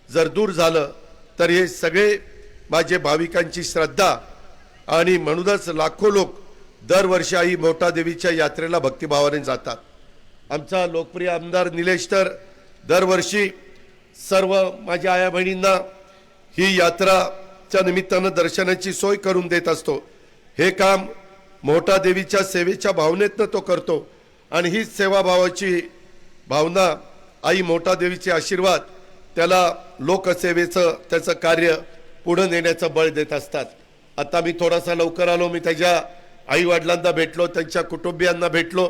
जर दूर झालं तर हे सगळे माझे भाविकांची श्रद्धा आणि म्हणूनच लाखो लोक दरवर्षी आई मोठा देवीच्या यात्रेला भक्तिभावाने जातात. आमचा लोकप्रिय आमदार निलेश तर दरवर्षी सर्व माझ्या आया बहिणींना ही यात्राच्या निमित्तानं दर्शनाची सोय करून देत असतो. हे काम मोठा देवीच्या सेवेच्या भावनेतनं तो करतो आणि हीच सेवाभावाची भावना आई मोठा देवीचे आशीर्वाद त्याला लोकसेवेचं त्याचं कार्य पुढे नेण्याचं बळ देत असतात. आता मी थोडासा लवकर आलो. मी त्याच्या आई वडिलांना भेटलो, त्यांच्या कुटुंबियांना भेटलो,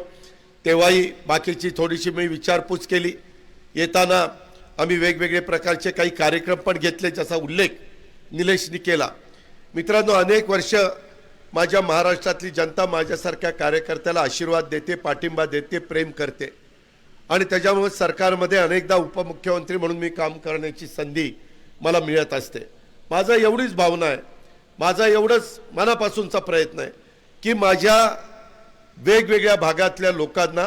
तेव्हाही बाकीची थोडीशी मी विचारपूस केली. येताना आम्ही वेगवेगळे प्रकारचे काही कार्यक्रम पण घेतले ज्याचा उल्लेख निलेशनी केला. मित्रांनो, अनेक वर्ष माझ्या महाराष्ट्रातली जनता माझ्यासारख्या कार्यकर्त्याला आशीर्वाद देते, पाठिंबा देते, प्रेम करते आणि त्याच्यामुळे सरकारमध्ये अनेकदा उपमुख्यमंत्री म्हणून मी काम करण्याची संधी मला मिळत असते. माझा एवढीच भावना आहे, माझा एवढंच मनापासूनचा प्रयत्न आहे की माझ्या वेगवेगळ्या भागातल्या लोकांना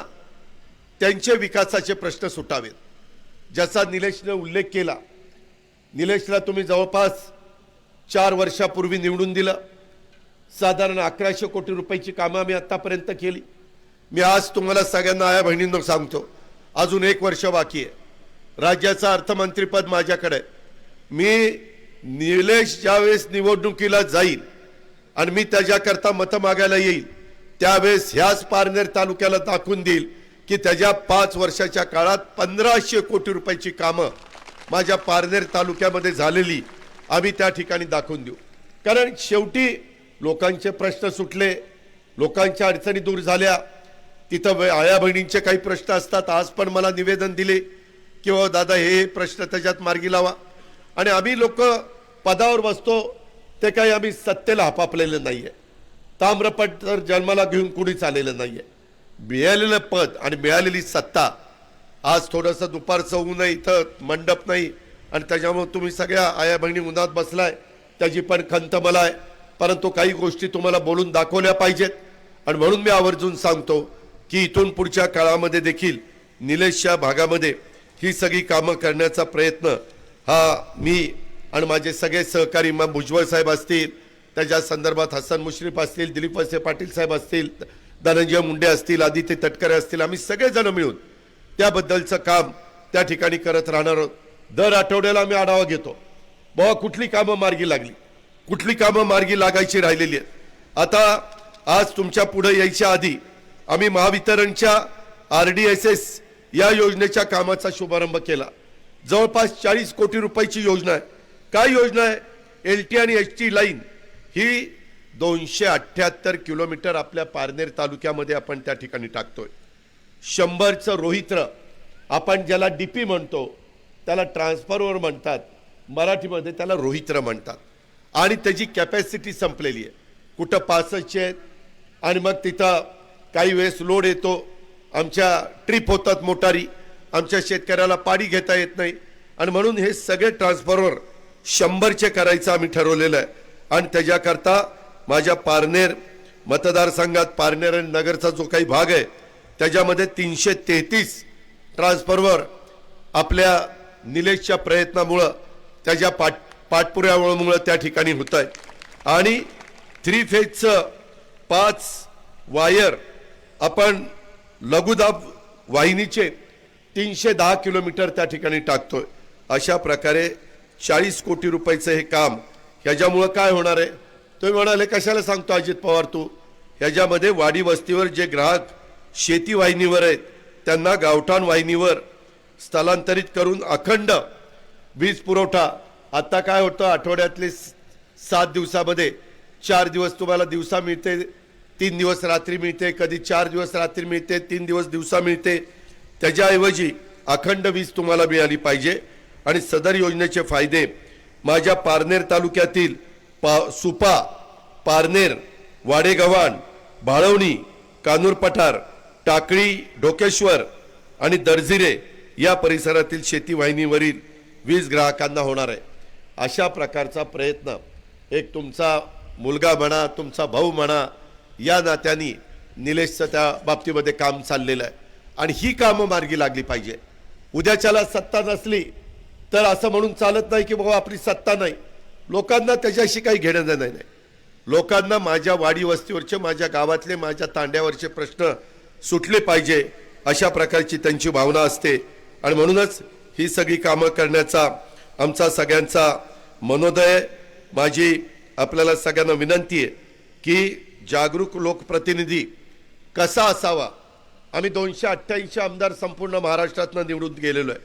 त्यांचे विकासाचे प्रश्न सुटावेत. ज्याचा निलेशने उल्लेख केला, निलेशला तुम्ही जवळपास 4 वर्षापूर्वी निवडून दिलं. साधारण 1100 कोटी रुपयाची कामं आम्ही आत्तापर्यंत केली. मी आज तुम्हाला सगळ्यांना आया बहिणींना सांगतो, अजून 1 वर्ष बाकी आहे. राज्याचं अर्थमंत्रीपद माझ्याकडे आहे. मी निलेश ज्यावेळेस निवडणुकीला जाईल आणि मी त्याच्याकरता मतं मागायला येईल त्यावेळेस ह्याच पारनेर तालुक्याला दाखवून देईल की त्याच्या 5 वर्षाच्या काळात 1500 कोटी रुपयाची कामं माझ्या पारनेर तालुक्यामध्ये झालेली आम्ही त्या ठिकाणी दाखवून देऊ. कारण शेवटी लोकांचे प्रश्न सुटले, लोकांच्या अडचणी दूर झाल्या. तिथं आया बहिणींचे काही प्रश्न असतात. आज पण मला निवेदन दिले की हो दादा हे प्रश्न त्याच्यात मार्गी लावा. आणि आम्ही लोक पदावर बसतो ते काही आम्ही सत्तेला हापापलेलं नाही आहे. ताम्रपट तर जन्माला घेऊन कुणीच आलेलं नाही आहे. मिळालेलं पद आणि मिळालेली सत्ता, आज थोडंसं दुपारचं ऊन आहे, इथं मंडप नाही आणि त्याच्यामुळे तुम्ही सगळ्या आया बहिणी उन्हात बसलाय, त्याची पण खंत मला आहे. परंतु काही गोष्टी तुम्हाला बोलून दाखवल्या पाहिजेत आणि म्हणून मी आवर्जून सांगतो की इथून पुढच्या काळामध्ये देखील निलेशच्या भागामध्ये ही सगळी कामं करण्याचा प्रयत्न हा मी आणि माझे सगळे सहकारी मग भुजबळ साहेब असतील, त्याच्या संदर्भात हसन मुश्रीफ असतील, दिलीप वळसे पाटील साहेब असतील, धनंजय मुंडे असतील, आदित्य तटकरे असतील, आम्ही सगळेजण मिळून त्याबद्दलचं काम त्या ठिकाणी करत राहणार आहोत. दर आठवड्याला आम्ही आढावा घेतो, बाबा कुठली कामं मार्गी लागली, कुठली कामं मार्गी लागायची राहिलेली आहेत. आता आज तुमच्या पुढे यायच्या आधी आम्ही महावितरणच्या RDSS या योजनेच्या कामाचा शुभारंभ केला. जवळपास 40 कोटी रुपयाची योजना आहे. काय योजना आहे? LT आणि HT लाईन ही 278 किलोमीटर आपल्या पारनेर तालुक्यामध्ये आपण त्या ठिकाणी टाकतोय. 100चं रोहित्र आपण ज्याला DP म्हणतो त्याला ट्रान्सफॉर्मर म्हणतात, मराठीमध्ये त्याला रोहित्र म्हणतात आणि त्याची कॅपॅसिटी संपलेली आहे. कुठं 65 आहेत आणि मग तिथं काही वेळेस लोड येतो, आमच्या ट्रिप होतात मोटारी, आमच्या शेतकऱ्याला पाणी घेता येत नाही आणि म्हणून हे सगळे ट्रान्सफॉर्मर 100चे करायचं आम्ही ठरवलेलं आहे आणि त्याच्याकरता माझ्या पारनेर मतदारसंघात पारनेर आणि नगरचा जो काही भाग आहे त्याच्यामध्ये 333 ट्रान्सफॉर्मर आपल्या निलेशच्या प्रयत्नामुळं त्याच्या पाठपुराव्यामुळं त्या ठिकाणी होत आहे आणि 3 फेजचं 5 वायर आपण लघुदाब वाहिनीचे 310 किलोमीटर त्या ठिकाणी टाकतोय. अशा प्रकारे 40 कोटी रुपयाचं हे काम ह्याच्यामुळं काय होणार आहे. तुम्ही म्हणाले कशाला सांगतो अजित पवार तू. ह्याच्यामध्ये वाडी वस्तीवर जे ग्राहक शेती वाहिनीवर आहेत त्यांना गावठाण वाहिनीवर स्थलांतरित करून अखंड वीज पुरवठा. आता काय होतं आठवड्यातले 7 दिवसामध्ये 4 दिवस तुम्हाला दिवसा मिळते, 3 दिवस रात्री मिळते, कधी 4 दिवस रात्री मिळते, 3 दिवस दिवसा मिळते. त्याच्याऐवजी अखंड वीज तुम्हाला मिळाली पाहिजे आणि सदर योजनेचे फायदे माझ्या पारनेर तालुक्यातील सुपा, पारनेर, वाडेगव्हाण, भाळवणी, कानूर पठार, टाकळी, ढोकेश्वर आणि दर्जिरे या परिसरातील शेती वाहिनीवरील वीज ग्राहकांना होणार आहे. अशा प्रकारचा प्रयत्न एक तुमचा मुलगा म्हणा, तुमचा भाऊ म्हणा, या नात्याने निलेशचं त्या बाबतीमध्ये काम चाललेलं आहे आणि ही कामं मार्गी लागली पाहिजे. उद्याच्याला सत्ता नसली तर असं म्हणून चालत नाही की बाबा आपली सत्ता नाही. लोकांना त्याच्याशी काही घेणं देणं नाही. लोकांना माझ्या वाडी वस्तीवरचे, माझ्या गावातले, माझ्या तांड्यावरचे प्रश्न सुटले पाहिजे अशा प्रकारची त्यांची भावना असते आणि म्हणूनच ही सगळी कामं करण्याचा आमचा सगळ्यांचा मनोदय. माझी आपल्याला सगळ्यांना विनंती आहे की जागरूक लोकप्रतिनिधी कसा असावा. आम्ही 288 आमदार संपूर्ण महाराष्ट्रातनं निवडून गेलेलो आहे,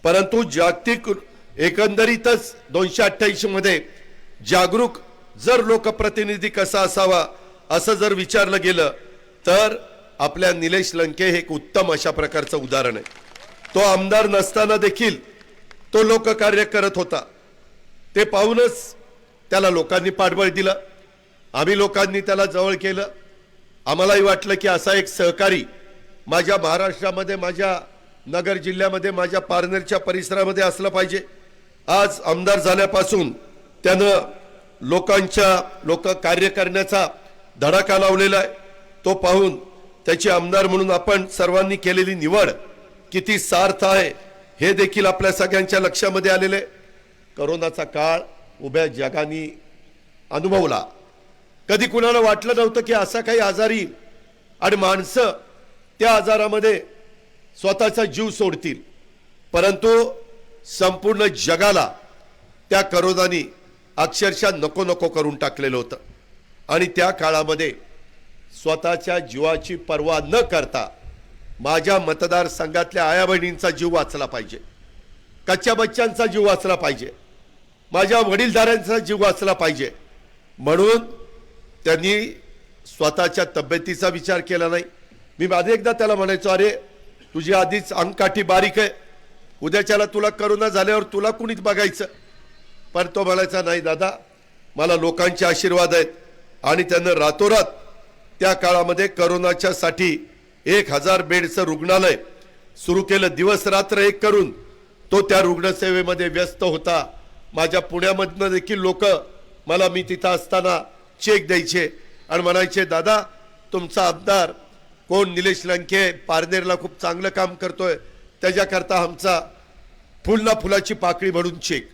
परंतु जागतिक एकंदरीतच 288 मध्ये जागरूक जर लोकप्रतिनिधी कसा असावा असं जर विचारलं गेलं तर आपल्या निलेश लंके हे एक उत्तम अशा प्रकारचं उदाहरण आहे. तो आमदार नसताना देखील तो लोककार्य करत होता. ते पाहूनच त्याला लोकांनी पाठबळ दिलं. आम्ही लोकांनी त्याला जवळ केलं. आम्हालाही वाटलं की असा एक सहकारी माझ्या महाराष्ट्रामध्ये, माझ्या नगर जिल्ह्यामध्ये, माझ्या पारनेरच्या परिसरामध्ये असलं पाहिजे. आज आमदार झाल्यापासून त्यानं लोक कार्य करण्याचा धडाका लावलेला आहे. तो पाहून त्याचे आमदार म्हणून आपण सर्वांनी केलेली निवड किती सार्थ आहे हे देखील आपल्या सगळ्यांच्या लक्षामध्ये आलेले. करोनाचा काळ उभ्या जगाने अनुभवला. कधी कुणाला वाटलं नव्हतं की असा काही आजार येईल आणि माणसं त्या आजारामध्ये स्वतःचा जीव सोडतील, परंतु संपूर्ण जगाला त्या करोनाने अक्षरशः नको नको करून टाकलेलं होतं. आणि त्या काळामध्ये स्वतःच्या जीवाची पर्वा न करता माझ्या मतदारसंघातल्या आया बहिणींचा जीव वाचला पाहिजे, कच्च्या बच्चांचा जीव वाचला पाहिजे, माझ्या वडीलधाऱ्यांचा जीव वाचला पाहिजे म्हणून त्यांनी स्वतःच्या तब्येतीचा विचार केला नाही. मी अनेकदा त्याला म्हणायचो, अरे तुझी आधीच अंगकाठी बारीक आहे, उद्याच्याला तुला करोना झाल्यावर तुला कुणीच बघायचं. पण तो म्हणायचा नाही दादा, मला लोकांचे आशीर्वाद आहेत. आणि त्यानं रातोरात त्या काळामध्ये करोनाच्या साठी 1000 बेडचं रुग्णालय सुरू केलं. दिवस रात्र एक करून तो त्या रुग्णसेवेमध्ये व्यस्त होता. माझ्या पुण्यामधनं देखील लोक मला, मी तिथं असताना चेक द्यायचे आणि म्हणायचे, दादा तुमचा आमदार कोण निलेश लंके पारनेरला खूप चांगलं काम करतोय, त्याच्याकरता आमचा फुलना फुलाची पाकळी म्हणून चेक.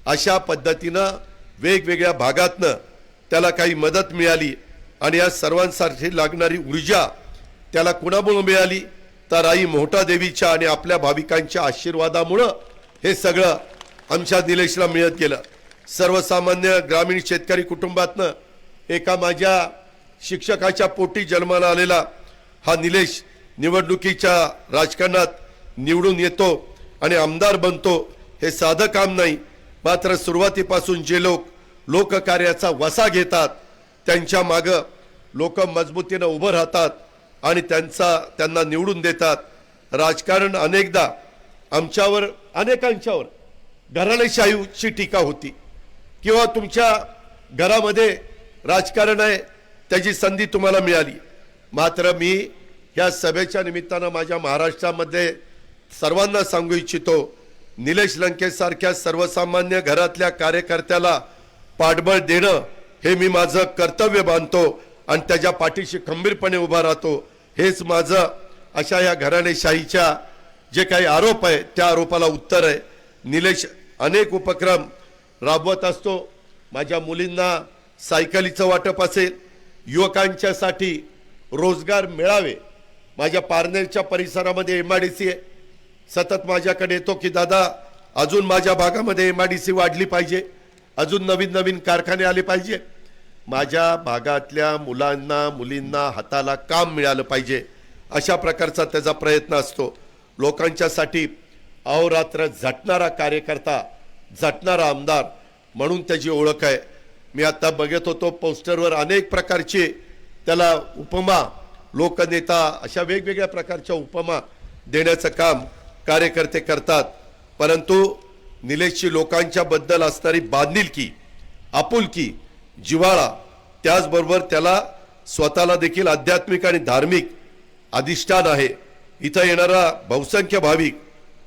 अशा पद्धतीनं वेगवेगळ्या भागातनं त्याला काही मदत मिळाली आणि या सर्वांसाठी लागणारी ऊर्जा त्याला कुणामुळे मिळाली तर आई मोठा देवीच्या आणि आपल्या भाविकांच्या आशीर्वादामुळं हे सगळं आमच्या निलेशला मिळत गेलं. सर्वसामान्य ग्रामीण शेतकरी कुटुंबातनं एका माझ्या शिक्षकाच्या पोटी जन्माला आलेला हा निलेश निवडणुकीच्या राजकारणात निवडून येतो आणि आमदार बनतो. हे साधं काम नाही, मात्र सुरुवातीपासून जे लोक लोककार्याचा वसा घेतात त्यांच्या मागं लोक मजबूतीनं उभं राहतात आणि त्यांना निवडून देतात. राजकारण अनेकदा आमच्यावर, अनेकांच्यावर घराणेशाहीची टीका होती किंवा तुमच्या घरामध्ये राजकारण आहे त्याची संधी तुम्हाला मिळाली. मात्र मी या सभेच्या निमित्तानं माझ्या महाराष्ट्रामध्ये सर्वांना सांगू इच्छितो, निलेश लंके सारख्या सर्वसामान्य घरातल्या कार्यकर्त्याला पाठबळ देणं हे मी माझं कर्तव्य मानतो आणि त्याच्या पाठीशी खंबीरपणे उभा राहतो. हेच माझं अशा या घराणेशाहीच्या जे काही आरोप आहे त्या आरोपाला उत्तर आहे. निलेश अनेक उपक्रम राबवत असतो. माझ्या मुलींना सायकलीचं वाटप असेल, युवकांच्यासाठी रोजगार मिळावे. माझ्या पारनेरच्या परिसरामध्ये MIDC आहे. सतत माझ्याकडे येतो की दादा अजून माझ्या भागामध्ये MIDC वाढली पाहिजे, अजून नवीन नवीन कारखाने आले पाहिजे. माझ्या भागातल्या मुलांना मुलींना हाताला काम मिळालं पाहिजे अशा प्रकारचा त्याचा प्रयत्न असतो. लोकांच्यासाठी अहोरात्र झटणारा कार्यकर्ता, झटणारा आमदार म्हणून त्याची ओळख आहे. मी आता बघत होतो पोस्टरवर अनेक प्रकारचे त्याला उपमा, लोकनेता अशा वेगवेगळ्या प्रकारच्या उपमा देण्याचं काम कार्यकर्ते करतात. परंतु निलेशची लोकांच्या बद्दल असणारी बांधिलकी, आपुलकी, जिव्हाळा, त्याचबरोबर त्याला स्वतःला देखील आध्यात्मिक आणि धार्मिक अधिष्ठान आहे. इथं येणारा बहुसंख्य भाविक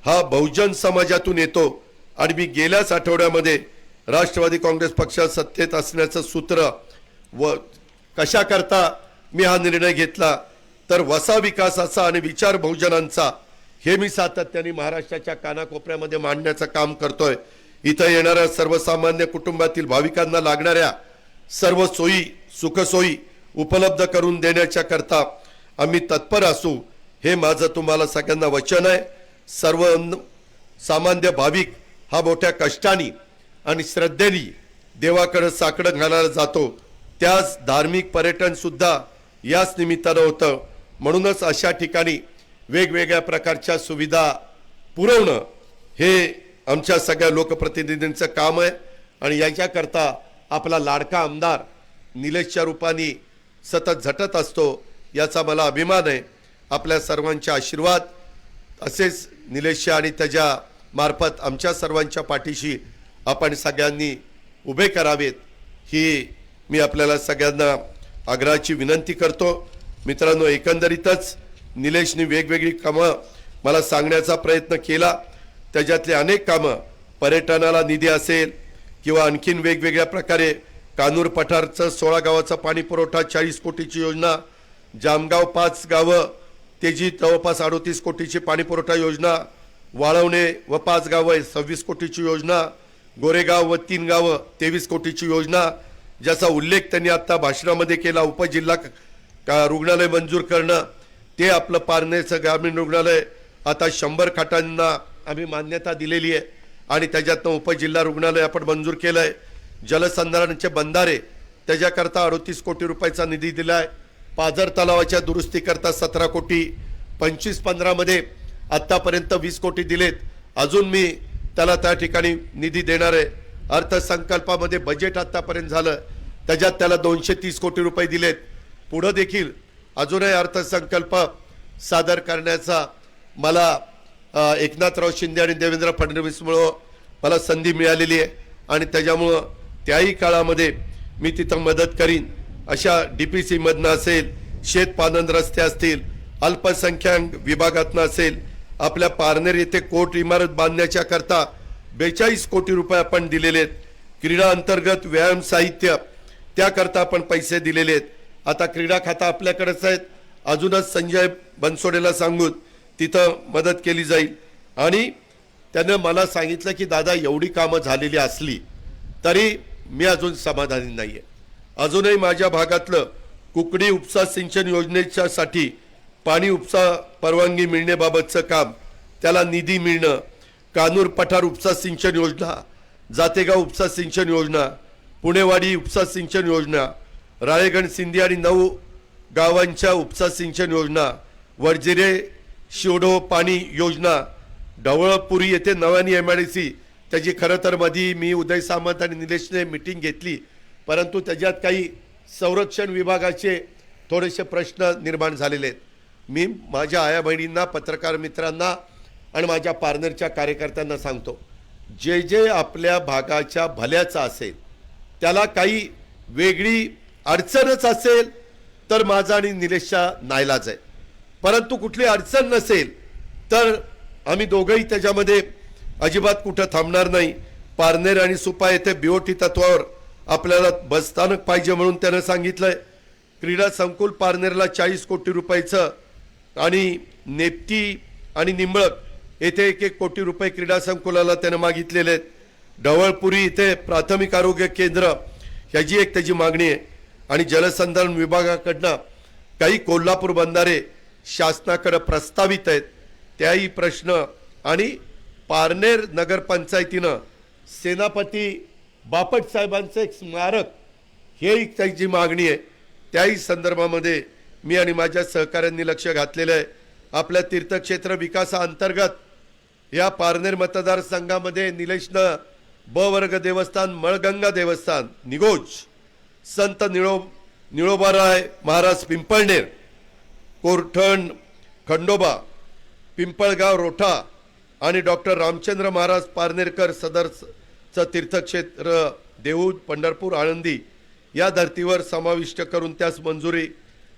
हा बहुजन समाजातून येतो आणि मी गेल्याच आठवड्यामध्ये राष्ट्रवादी काँग्रेस पक्षात सत्तेत असण्याचं सूत्र व कशा करता मी हा निर्णय घेतला तर वसा विकासाचा आणि विचार बहुजनांचा हे मी सातत्याने महाराष्ट्राच्या कानाकोपऱ्यामध्ये मांडण्याचं काम करतोय. इथं येणाऱ्या सर्वसामान्य कुटुंबातील भाविकांना लागणाऱ्या सर्व सोयी सुखसोयी उपलब्ध करून देण्याच्या करता आम्ही तत्पर असू हे माझं तुम्हाला सगळ्यांना वचन आहे. सर्व सामान्य भाविक हा मोठ्या कष्टाने आणि श्रद्धेने देवाकडे साकडं घालायला जातो. त्याच धार्मिक पर्यटन सुद्धा याच निमित्तानं होतं. म्हणूनच अशा ठिकाणी वेगवेगळ्या प्रकारच्या सुविधा पुरवणं हे आमच्या सगळ्या लोकप्रतिनिधींचं काम आहे. आणि याच्याकरता आपला लाडका आमदार निलेशच्या रूपाने सतत झटत असतो याचा मला अभिमान आहे. आपल्या सर्वांचे आशीर्वाद असेच निलेशच्या आणि त्याच्या मार्फत आमच्या सर्वांच्या पाठीशी आपण सगळ्यांनी उभे करावेत ही मी आपल्याला सगळ्यांना आग्रहाची विनंती करतो. मित्रांनो, एकंदरीतच निलेशने वेगवेगळी कामं मला सांगण्याचा प्रयत्न केला. त्याच्यातले अनेक कामं, पर्यटनाला निधी असेल किंवा आणखीन वेगवेगळ्या प्रकारे कानूर पठारचं 16 गावाचा पाणी पुरवठा 40 कोटीची योजना, जामगाव 5 गावं त्याची जवळपास 38 कोटीची पाणी पुरवठा योजना, वाळवणे व 5 गावं 26 कोटीची योजना, गोरेगाव व 3 गावं 23 कोटीची योजना, ज्याचा उल्लेख त्यांनी आता भाषणामध्ये केला. उपजिल्हा रुग्णालय मंजूर करणं, ते आपलं पारनेरचं ग्रामीण रुग्णालय आता 100 खाटांना आम्ही मान्यता दिलेली आहे आणि त्याच्यातनं उपजिल्हा रुग्णालय आपण मंजूर केलं आहे. जलसंधारणाचे बंधारे त्याच्याकरता 38 कोटी रुपयाचा निधी दिला आहे. पाझर तलावाच्या दुरुस्तीकरता 17 कोटी, 25-15 मध्ये आत्तापर्यंत 20 कोटी दिलेत. अजून मी त्याला त्या ठिकाणी निधी देणार आहे. अर्थसंकल्पामध्ये बजेट आत्तापर्यंत झालं त्याच्यात त्याला 230 कोटी रुपये दिलेत. पुढं देखील अजूनही अर्थसंकल्प सादर करण्याचा मला एकनाथराव शिंदे आणि देवेंद्र फडणवीसमुळं मला संधी मिळालेली आहे आणि त्याच्यामुळं त्याही काळामध्ये मी तिथं मदत करीन. अशा DPC मधनं असेल, शेतपानंद रस्ते असतील, अल्पसंख्याक विभागातनं असेल, आपल्या पारनेर येथे कोर्ट इमारत बांधण्याच्या करता 42 कोटी रुपये आपण दिलेले आहेत. क्रीडा अंतर्गत व्यायाम साहित्य त्याकरता आपण पैसे दिलेले आहेत. आता क्रीडा खाता आपल्याकडेच आहेत. अजूनच संजय बनसोडेला सांगून तिथं मदत केली जाईल. आणि त्यानं मला सांगितलं की दादा एवढी कामं झालेली असली तरी मी अजून समाधानी नाही आहे. अजूनही माझ्या भागातलं कुकडी उपसा सिंचन योजनेच्यासाठी पाणी उपसा परवानगी मिळण्याबाबतचं काम, त्याला निधी मिळणं, कानूर पठार उपसा सिंचन योजना, जातेगाव उपसा सिंचन योजना, पुणेवाडी उपसा सिंचन योजना, राळेगण सिंधी आणि 9 गावांच्या उपसा सिंचन योजना, वडजिरे शिवडो पाणी योजना, ढवळपुरी येथे नव्याने MIDC त्याची खरं तर मधी मी उदय सामंत आणि निलेशने मिटिंग घेतली, परंतु त्याच्यात काही संरक्षण विभागाचे थोडेसे प्रश्न निर्माण झालेले आहेत. मी माझ्या आया बहिणींना, पत्रकार मित्रांना आणि माझ्या पारनेरच्या कार्यकर्त्यांना सांगतो, जे जे आपल्या भागाच्या भल्याचं असेल त्याला काही वेगळी अडचणच असेल तर माझा आणि निलेशचा नाईलाज आहे. परंतु कुठली अडचण नसेल तर आम्ही दोघंही त्याच्यामध्ये अजिबात कुठं थांबणार नाही. पारनेर आणि सुपा येथे BOT तत्वावर आपल्याला बसस्थानक पाहिजे म्हणून त्यानं सांगितलंय. क्रीडा संकुल पारनेरला 40 कोटी रुपयाचं आणि नेप्ती आणि निंबळक येथे 1 कोटी रुपये क्रीडा संकुलाला त्यानं मागितलेले आहेत. ढवळपुरी इथे प्राथमिक आरोग्य केंद्र ह्याची एक त्याची मागणी आहे. आणि जलसंधारण विभागाकडनं काही कोल्हापूर बंधारे शासनाकडे प्रस्तावित आहेत, त्याही प्रश्न. आणि पारनेर नगरपंचायतीनं सेनापती बापट साहेबांचं एक स्मारक हे एक त्याची मागणी आहे. त्याही संदर्भामध्ये मी आणि माझ्या सहकाऱ्यांनी लक्ष घातलेलं आहे. आपल्या तीर्थक्षेत्र विकासाअंतर्गत या पारनेर मतदारसंघामध्ये निलेशनं ब वर्ग देवस्थान, मळगंगा देवस्थान, निगोज, संत निळोबाराय महाराज पिंपळनेर, कोरठण खंडोबा, पिंपळगाव रोठा आणि डॉक्टर रामचंद्र महाराज पारनेरकर सदरचं तीर्थक्षेत्र देऊळ, पंढरपूर, आळंदी या धर्तीवर समाविष्ट करून त्यास मंजुरी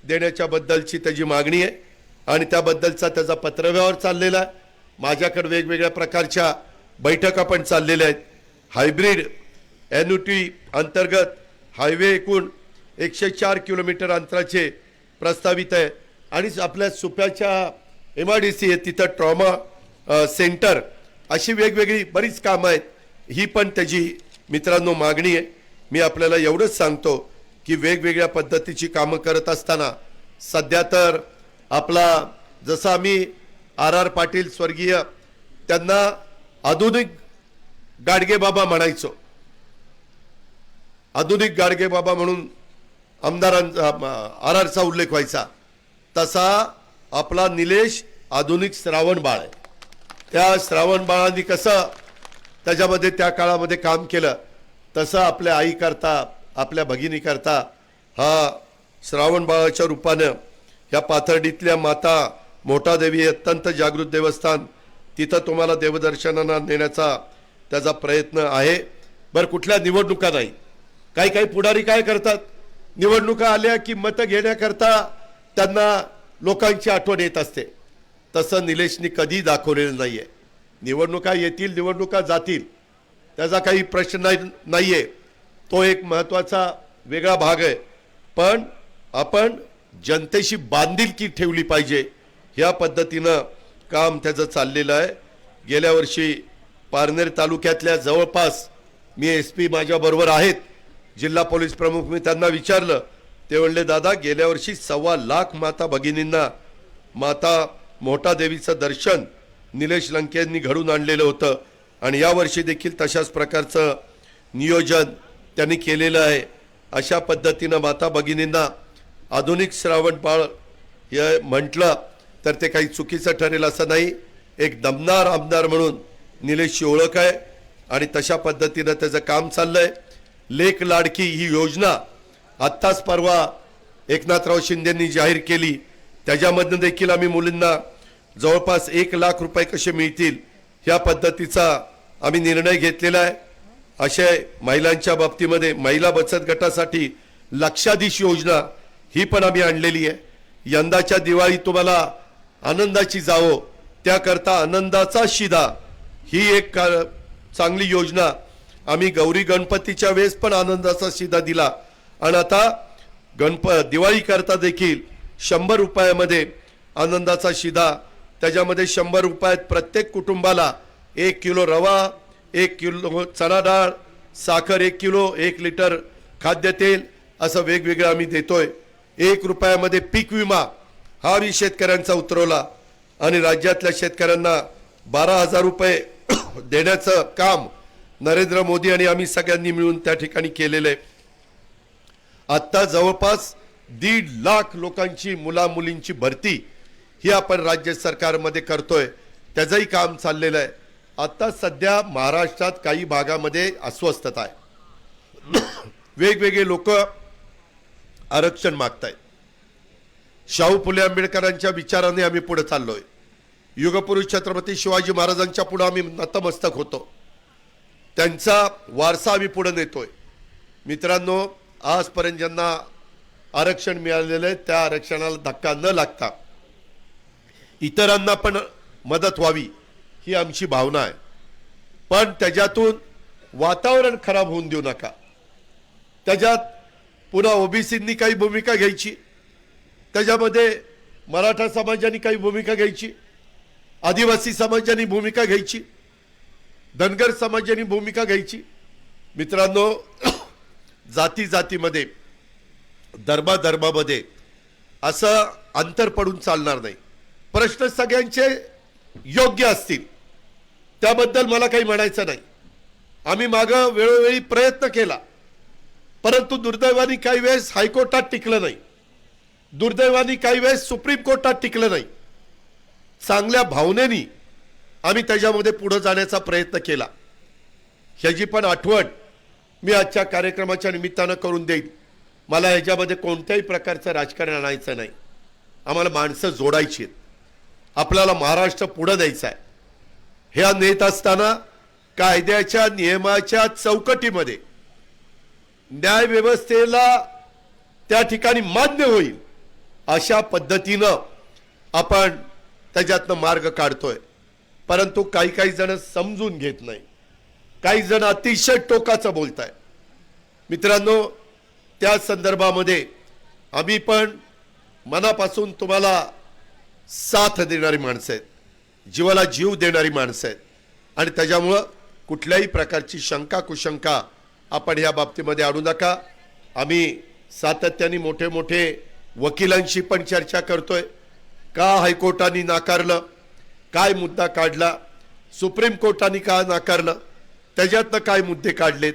देण्याच्या बद्दलची त्याची मागणी आहे. आणि त्याबद्दलचा त्याचा पत्रव्यवहार चाललेला आहे. माझ्याकडे वेगवेगळ्या प्रकारच्या बैठका पण चाललेल्या आहेत. हायब्रिड एन्युटी अंतर्गत हायवे एकूण 104 किलोमीटर अंतराचे प्रस्तावित आहे. आणि आपल्या सुप्याच्या MIDC आहे तिथं ट्रॉमा सेंटर, अशी वेगवेगळी बरीच कामं आहेत. ही पण त्याची मित्रांनो मागणी आहे. मी आपल्याला एवढंच सांगतो की वेगवेगळ्या पद्धतीची कामं करत असताना सध्या तर आपला जसं आम्ही RR पाटील स्वर्गीय त्यांना आधुनिक गाडगे बाबा म्हणायचो, आधुनिक गाडगे बाबा म्हणून आमदारांचा RRचा उल्लेख व्हायचा, तसा आपला निलेश आधुनिक श्रावण बाळ आहे. त्या श्रावण बाळांनी कसं त्याच्यामध्ये त्या काळामध्ये काम केलं, तसं आपल्या आई करता, आपल्या भगिनी करता हा श्रावण बाळाच्या रूपानं या पाथर्डीतल्या माता मोठादेवी अत्यंत जागृत देवस्थान तिथं तुम्हाला देवदर्शनाला नेण्याचा त्याचा प्रयत्न आहे. बरं, कुठल्या निवडणुका नाही. काही काही पुढारी काय करतात, निवडणुका आल्या की मतं घेण्याकरता त्यांना लोकांची आठवण येत असते. तसं निलेशनी कधी दाखवलेलं नाहीये. निवडणुका येतील, निवडणुका जातील, त्याचा काही प्रश्न नाहीये. तो एक महत्त्वाचा वेगळा भाग आहे. पण आपण जनतेशी बांधिलकी ठेवली पाहिजे, ह्या पद्धतीनं काम त्याचं चाललेलं आहे. गेल्या वर्षी पारनेर तालुक्यातल्या जवळपास मी SP माझ्याबरोबर आहेत, जिल्हा पोलीस प्रमुख, मी त्यांना विचारलं, ते म्हणले दादा गेल्या वर्षी 1.25 लाख माता भगिनींना माता मोठा देवीचं दर्शन निलेश लंकेंनी घडून आणलेलं होतं. आणि यावर्षी देखील तशाच प्रकारचं नियोजन त्यांनी केलेलं आहे. अशा पद्धतीनं माता भगिनींना आधुनिक श्रावण बाळ हे म्हटलं तर ते काही चुकीचं ठरेल असं नाही. एक दमदार आमदार म्हणून निलेशची ओळख आहे आणि तशा पद्धतीनं त्याचं काम चाललंय. लेक लाडकी ही योजना आत्ताच परवा एकनाथराव शिंदेंनी जाहीर केली. त्याच्यामधनं देखील आम्ही मुलींना जवळपास 1 लाख रुपये कसे मिळतील ह्या पद्धतीचा आम्ही निर्णय घेतलेला आहे. अशा महिलांच्या बाबतीमध्ये महिला बचत गटासाठी लक्षाधीश योजना ही पण आम्ही आणलेली आहे. यंदाच्या दिवाळी तुम्हाला आनंदाची जावो त्याकरता आनंदाचा शिदा ही एक चांगली योजना आम्ही गौरी गणपतीच्या वेळेस पण आनंदाचा शिदा दिला. आणि आता दिवाळी करता देखील 100 रुपयामध्ये आनंदाचा शिदा, त्याच्यामध्ये 100 रुपयात प्रत्येक कुटुंबाला 1 किलो रवा, 1 किलो चणा डाळ, साखर 1 किलो, 1 लिटर खाद्यतेल असं वेगवेगळं आम्ही देतोय. 1 रुपयामध्ये पीक विमा हा मी शेतकऱ्यांचा उतरवला आणि राज्यातल्या शेतकऱ्यांना 12,000 रुपये देण्याचं काम नरेंद्र मोदी आणि आम्ही सगळ्यांनी मिळून त्या ठिकाणी केलेलं आहे. आत्ता जवळपास 1.5 लाख लोकांची मुला मुलींची भरती ही आपण राज्य सरकारमध्ये करतोय, त्याचंही काम चाललेलं आहे. आता सध्या महाराष्ट्रात काही भागामध्ये अस्वस्थता आहे. वेगवेगळे लोक आरक्षण मागतायत. शाहू फुले आंबेडकरांच्या विचाराने आम्ही पुढे चाललोय. युगपुरुष छत्रपती शिवाजी महाराजांच्या पुढे आम्ही नतमस्तक होतो. त्यांचा वारसा आम्ही पुढे नेतोय. मित्रांनो, आजपर्यंत ज्यांना आरक्षण मिळालेलं आहे त्या आरक्षणाला धक्का न लागता इतरांना पण मदत व्हावी ही आमची भावना आहे. पण त्याच्यातून वातावरण खराब होऊन देऊ नका. त्याच्यात पुन्हा ओबीसींनी काही भूमिका घ्यायची, त्याच्यामध्ये मराठा समाजाने काही भूमिका घ्यायची, आदिवासी समाजाने भूमिका घ्यायची, धनगर समाजाने भूमिका घ्यायची. मित्रांनो, जाती जातीमध्ये धर्माधर्मामध्ये असं अंतर पडून चालणार नाही. प्रश्न सगळ्यांचे योग्य असतील त्याबद्दल मला काही म्हणायचं नाही. आम्ही मागं वेळोवेळी प्रयत्न केला, परंतु दुर्दैवाने काही वेळेस हायकोर्टात टिकलं नाही, दुर्दैवाने काही वेळेस सुप्रीम कोर्टात टिकलं नाही. चांगल्या भावनेनी आम्ही त्याच्यामध्ये पुढे जाण्याचा प्रयत्न केला. ह्याची पण आठवण मी आजच्या कार्यक्रमाच्या निमित्तानं करून देईन. मला ह्याच्यामध्ये कोणत्याही प्रकारचं राजकारण आणायचं नाही. आम्हाला माणसं जोडायची आहेत, आपल्याला महाराष्ट्र पुढे द्यायचा आहे. ह्या नेत असताना कायद्याच्या नियमाच्या चौकटीमध्ये न्याय व्यवस्थेला त्या ठिकाणी मान्य होईल अशा पद्धतीनं आपण त्याच्यातनं मार्ग काढतोय. परंतु काही जण समजून घेत नाही, काही जण अतिशय टोकाचं बोलताय. मित्रांनो, त्या संदर्भामध्ये आम्ही पण मनापासून तुम्हाला साथ देणारी माणसं आहेत, जीवाला जीव देणारी माणसं आहेत. आणि त्याच्यामुळं कुठल्याही प्रकारची शंका कुशंका आपण या बाबतीमध्ये आणू नका. आम्ही सातत्याने मोठे मोठे वकिलांशी पण चर्चा करतोय. का हायकोर्टाने नाकारलं, काय मुद्दा काढला, सुप्रीम कोर्टाने का नाकारलं, त्याच्यातनं काय मुद्दे काढलेत,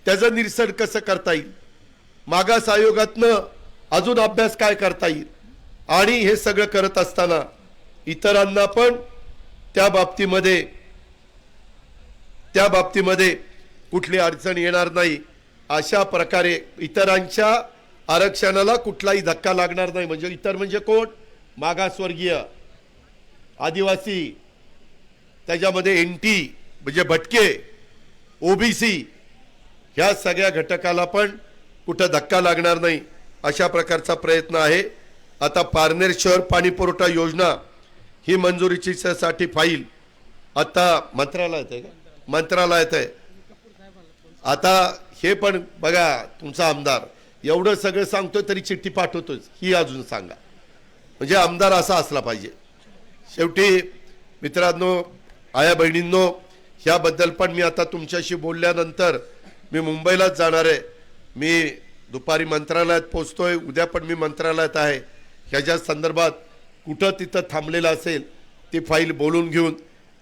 त्याचं निरसन कसं करता येईल, मागास आयोगातनं अजून अभ्यास काय करता येईल. आणि हे सगळं करत असताना इतरांना पण त्या बाबतीमध्ये कुठली अडचण येणार नाही अशा प्रकारे इतरांच्या आरक्षणाला कुठलाही धक्का लागणार नाही. म्हणजे इतर म्हणजे कोण? मागासवर्गीय, आदिवासी, त्याच्यामध्ये एनटी म्हणजे भटके, ओबीसी, ह्या सगळ्या घटकाला पण कुठं धक्का लागणार नाही अशा प्रकारचा प्रयत्न आहे. आता पारनेर शहर पाणी पुरवठा योजना ही मंजुरीची साठी फाईल आता मंत्रालयात आहे का? मंत्रालयात आहे. आता हे पण बघा, तुमचा आमदार एवढं सगळं सांगतोय तरी चिठ्ठी पाठवतोच, ही अजून सांगा. म्हणजे आमदार असा असला पाहिजे. शेवटी मित्रांनो, आया बहिणींनो, ह्याबद्दल पण मी आता तुमच्याशी बोलल्यानंतर मी मुंबईलाच जाणार आहे. मी दुपारी मंत्रालयात पोचतोय, उद्या पण मी मंत्रालयात आहे. ह्याच्या संदर्भात कुठं तिथं थांबलेलं असेल ती फाईल बोलून घेऊन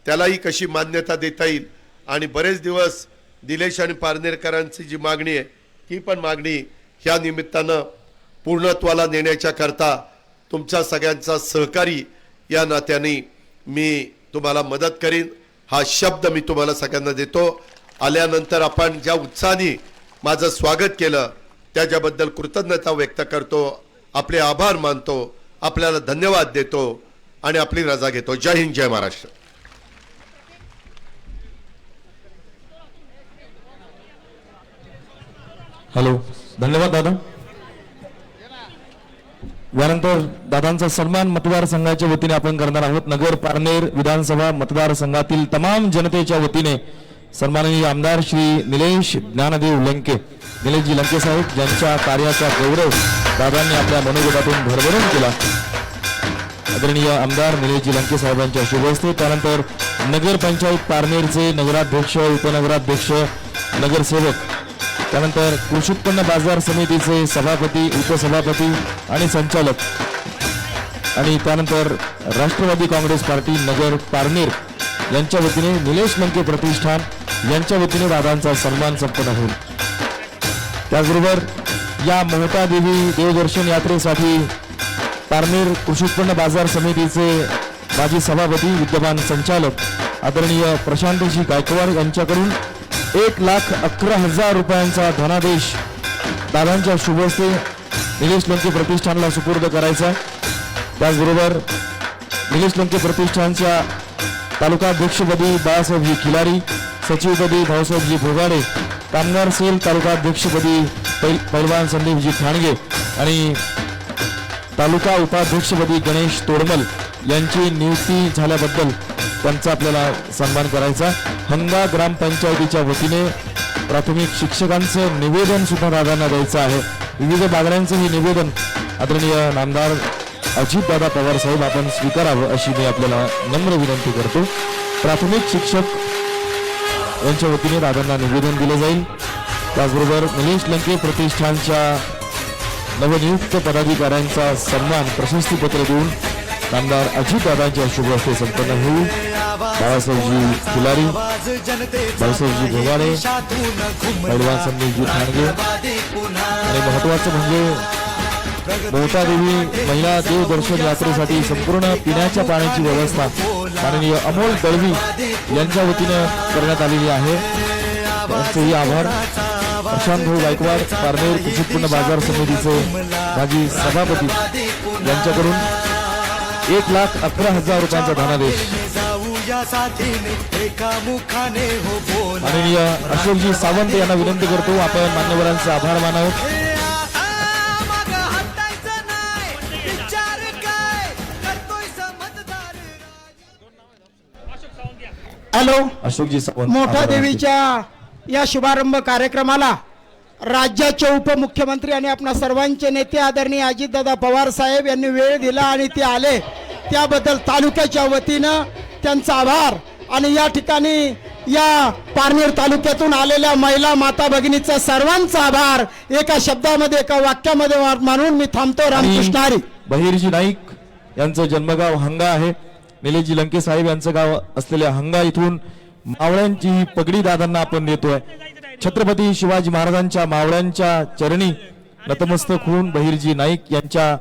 त्यालाही कशी मान्यता देता येईल. आणि बरेच दिवस दिलेश आणि पारनेरकरांची जी मागणी आहे ती पण मागणी ह्या निमित्तानं पूर्णत्वाला नेण्याच्या करता तुमच्या सगळ्यांचा सहकारी या नात्याने मी तुम्हाला मदत करीन हा शब्द मी तुम्हाला सगळ्यांना देतो. आल्यानंतर आपण ज्या उत्साहाने माझं स्वागत केलं त्याच्याबद्दल कृतज्ञता व्यक्त करतो, आपले आभार मानतो, आपल्याला धन्यवाद देतो आणि आपली रजा घेतो. जय हिंद, जय महाराष्ट्र. हॅलो, धन्यवाद दादा. यानंतर दादांचा सन्मान मतदारसंघाच्या वतीने आपण करणार आहोत. नगर पारनेर विधानसभा मतदारसंघातील तमाम जनतेच्या वतीने सन्माननीय आमदार श्री निलेश ज्ञानदेव लंके, निलेशजी लंके साहेब, ज्यांच्या कार्याचा गौरव दादांनी आपल्या मनोगतातून भरभरून केला. आदरणीय आमदार निलेशजी लंके साहेबांच्या शुभ हस्ते. त्यानंतर नगर पंचायत पारनेरचे नगराध्यक्ष, उपनगराध्यक्ष, नगरसेवक, त्यानंतर कृषी उत्पन्न बाजार समितीचे सभापती, उपसभापती आणि संचालक, आणि त्यानंतर राष्ट्रवादी काँग्रेस पार्टी नगर पारनेर यांच्या वतीने निलेश लंके प्रतिष्ठान यांच्या वतीने दादांचा सन्मान संपन्न होईल. त्याचबरोबर या मोहटा देवी देवदर्शन यात्रेसाठी पारनेर कृषी उत्पन्न बाजार समितीचे माजी सभापती, विद्यमान संचालक आदरणीय प्रशांतजी गायकवाड यांच्याकडून 1,11,000 रुपयांचा धनादेश दादांच्या शुभ हस्ते निलेश लंके प्रतिष्ठानला सुपूर्द करायचा. त्याचबरोबर निलेश लंके प्रतिष्ठानच्या तालुकाध्यक्षपदी बाळासाहेबजी खिलारी, सचिवपदी भाऊसाहेबजी भोगाडे, कामगार सेल तालुकाध्यक्षपदी पैलवान संदीपजी ठाणगे आणि तालुका उपाध्यक्षपदी गणेश तोडमल यांची नियुक्ती झाल्याबद्दल त्यांचा आपल्याला सन्मान करायचा. हंगा ग्रामपंचायतीच्या वतीने प्राथमिक शिक्षकांचं निवेदन सुद्धा दादांना द्यायचं आहे. विविध मागण्यांचं हे निवेदन आदरणीय नामदार अजितदादा पवार साहेब आपण स्वीकारावं अशी मी आपल्याला नम्र विनंती करतो. प्राथमिक शिक्षक यांच्या वतीने दादांना निवेदन दिलं जाईल. त्याचबरोबर निलेश लंके प्रतिष्ठानच्या नवनियुक्त पदाधिकाऱ्यांचा सन्मान प्रशस्तीपत्र देऊन नामदार अजितदादांच्या शुभ हस्ते संपन्न होईल. बाळासाहेबजी खिलारी, बाळासाहेबजी भोगाडे, पैलवान संदीपजी ठाणगे आणि महत्वाचं म्हणजे मोहटादेवी महिला देवदर्शन यात्रेसाठी संपूर्ण पिण्याच्या पाण्याची व्यवस्था माननीय अमोल दळवी यांच्या वतीनं करण्यात आलेली आहे. त्यांचेही आभार. प्रशांत भाऊ गायकवाड, पारनेर कृषी उत्पन्न बाजार समितीचे माजी सभापती यांच्याकडून 1,11,000 रुपयांचा धनादेश. माननीय अशोकजी सावंत यांना विनंती करतो आपण मान्यवरांचे आभार मानावेत. हॅलो. अशोकजी सावंत मोठा देवीच्या या शुभारंभ कार्यक्रमाला राज्याचे उपमुख्यमंत्री आणि आपणा सर्वांचे नेते आदरणीय अजितदादा पवार साहेब यांनी वेळ दिला आणि ते आले त्याबद्दल तालुक्याच्या वतीनं त्यांचा आभार. आणि या ठिकाणी या पारनेर तालुक्यातून आलेल्या महिला माता भगिनीचा सर्वांचा आभार एका शब्दामध्ये एका वाक्यामध्ये मानून मी थांबतो. रामकृष्ण हरी. बहिरजी नाईक यांचं जन्मगाव हंगा आहे. निलेशजी लंके साहेब यांचं गाव असलेल्या हंगा इथून मावळ्यांची ही पगडी दादांना आपण देतोय. छत्रपती शिवाजी महाराजांच्या मावळ्यांच्या चरणी नतमस्तक होऊन बहिरजी नाईक यांच्या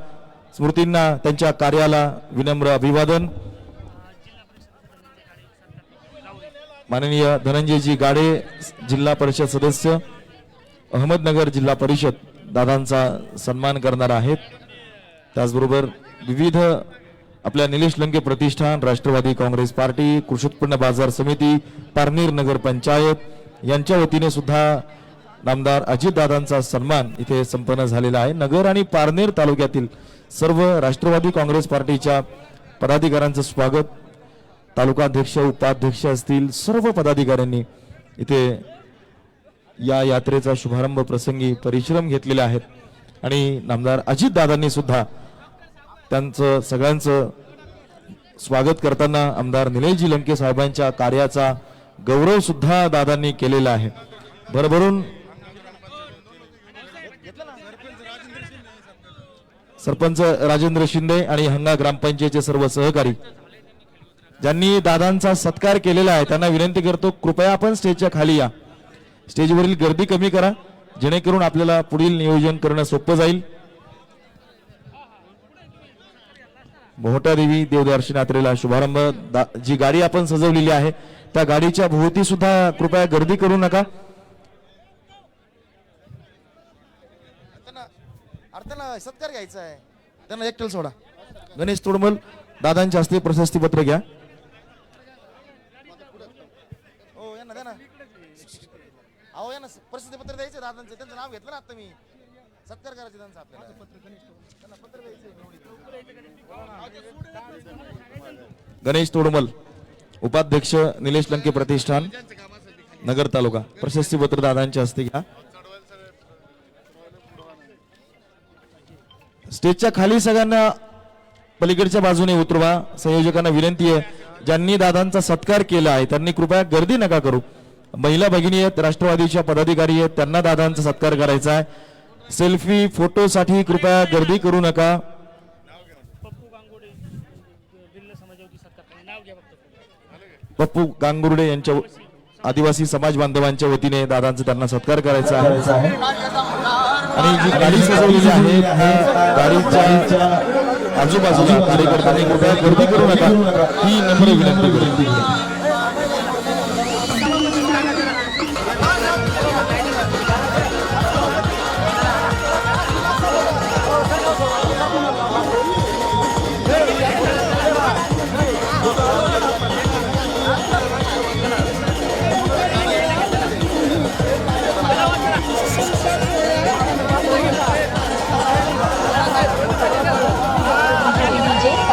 स्मृतींना त्यांच्या कार्याला विनम्र अभिवादन. माननीय धनंजयजी गाडे जिल्हा परिषद सदस्य अहमदनगर जिल्हा परिषद दादांचा सन्मान करणार आहेत. त्याचबरोबर विविध आपल्या निलेश लंके प्रतिष्ठान, राष्ट्रवादी काँग्रेस पार्टी, कृषी उत्पन्न बाजार समिती, पारनेर नगर पंचायत यांच्या वतीने सुद्धा नामदार अजितदादांचा सन्मान इथे संपन्न झालेला आहे. नगर आणि पारनेर तालुक्यातील सर्व राष्ट्रवादी काँग्रेस पार्टीच्या पदाधिकाऱ्यांचं स्वागत. तालुकाध्यक्ष, उपाध्यक्ष असतील सर्व पदाधिकाऱ्यांनी इथे या यात्रेचा शुभारंभ प्रसंगी परिश्रम घेतलेले आहेत. आणि नामदार अजितदादांनी सुद्धा त्यांचं सगळ्यांचं स्वागत करताना आमदार निलेशजी लंके साहेबांच्या कार्याचा गौरव सुद्धा दादांनी केलेला आहे. भरभरून सरपंच राजेंद्र शिंदे आणि हंगा ग्रामपंचायतचे सर्व सहकारी ज्यांनी दादांचा सत्कार केलेला आहे त्यांना विनंती करतो कृपया आपण स्टेजच्या खाली या. स्टेजवरील गर्दी कमी करा जेणेकरून आपल्याला पुढील नियोजन करणं सोपं जाईल. मोहटादेवी देवदर्शन यात्रेला शुभारंभ जी गाडी आपण सजवलेली आहे त्या गाडीच्या भोवती सुद्धा कृपया गर्दी करू नका. त्यांना सत्कार घ्यायचा आहे, त्यांना एकटेल सोडा. गणेश तोडमल दादांच्या हस्ते प्रशस्तीपत्र घ्या. हो यांना द्या ना. अहो यांना प्रसिद्धीपत्र द्यायचे दादांचे, त्यांचं नाव घेतलं ना आता मी. सत्कार करायचे त्यांचा आपल्याला. त्यांना पत्र द्यायचं. गणेश तोडमल उपाध्यक्ष निलेश लंके प्रतिष्ठान नगर तालुका प्रशस्तीपत्र दादांच्या हस्ते घ्या. स्टेजच्या खाली सगळ्यांना पलीकडच्या बाजूने उतरवा. संयोजकांना विनंती आहे ज्यांनी दादांचा सत्कार केला आहे त्यांनी कृपया गर्दी नका करू. महिला भगिनी आहेत, राष्ट्रवादीच्या पदाधिकारी आहेत, त्यांना दादांचा सत्कार करायचा आहे. सेल्फी फोटोसाठी कृपया गर्दी करू नका. पप्पू गांगुर्डे यांच्या आदिवासी समाज बांधवांच्या वतीने दादांचा त्यांना सत्कार करायचा आहे. आणि जी गाडी सजवलेली आहे त्या गाडीच्या आजूबाजूला कार्यकर्त्यांनी कृपया गर्दी करू नका ही नम्र विनंती करतो.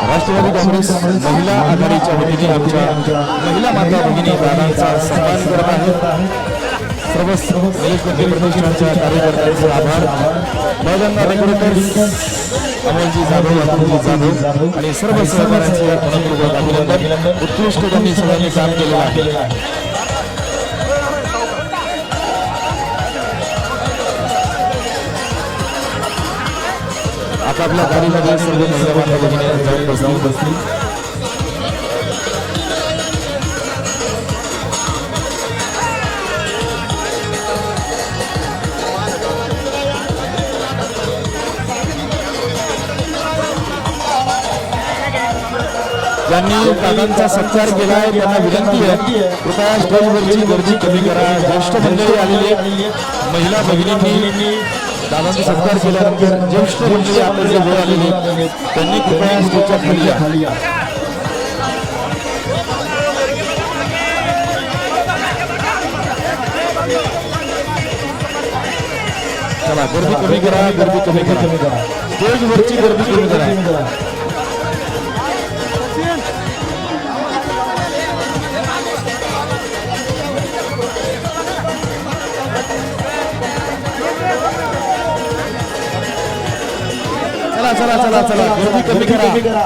राष्ट्रवादी काँग्रेस महिला आघाडीच्या वतीने आमच्या महिला माता भगिनी दादांचा सन्मान करत आहेत. सर्व निलेश लंके प्रतिष्ठानच्या कार्यकर्त्यांचे आभार. मदन डेकोरेटर्स, अमोलजी जाधव, अतुलजी जाधव आणि सर्व सहकाऱ्यांचे मनपूर्वक अभिनंदन. उत्कृष्ट त्यांनी सगळ्यांनी काम केलेलं आहे. आपापल्या गाडीमध्ये सर्व महिला बांधव भगिनी जाऊन बसली. ज्यांनी दादांचा सत्कार केलाय त्यांना विनंती आहे कृपया स्टेजवरची गर्दी कमी करा. ज्येष्ठ मंडळी आलेली महिला भगिनींनी दादांचा सत्कार केल्यानंतर ज्येष्ठ मंडळी आपले जे वेळ आलेले त्यांनी कृपया स्टेजच्या खाली या. चला गर्दी कमी करा, गर्दी कमी करा, स्टेजवरची गर्दी कमी करा. चला चला चला गर्दी कमी करा.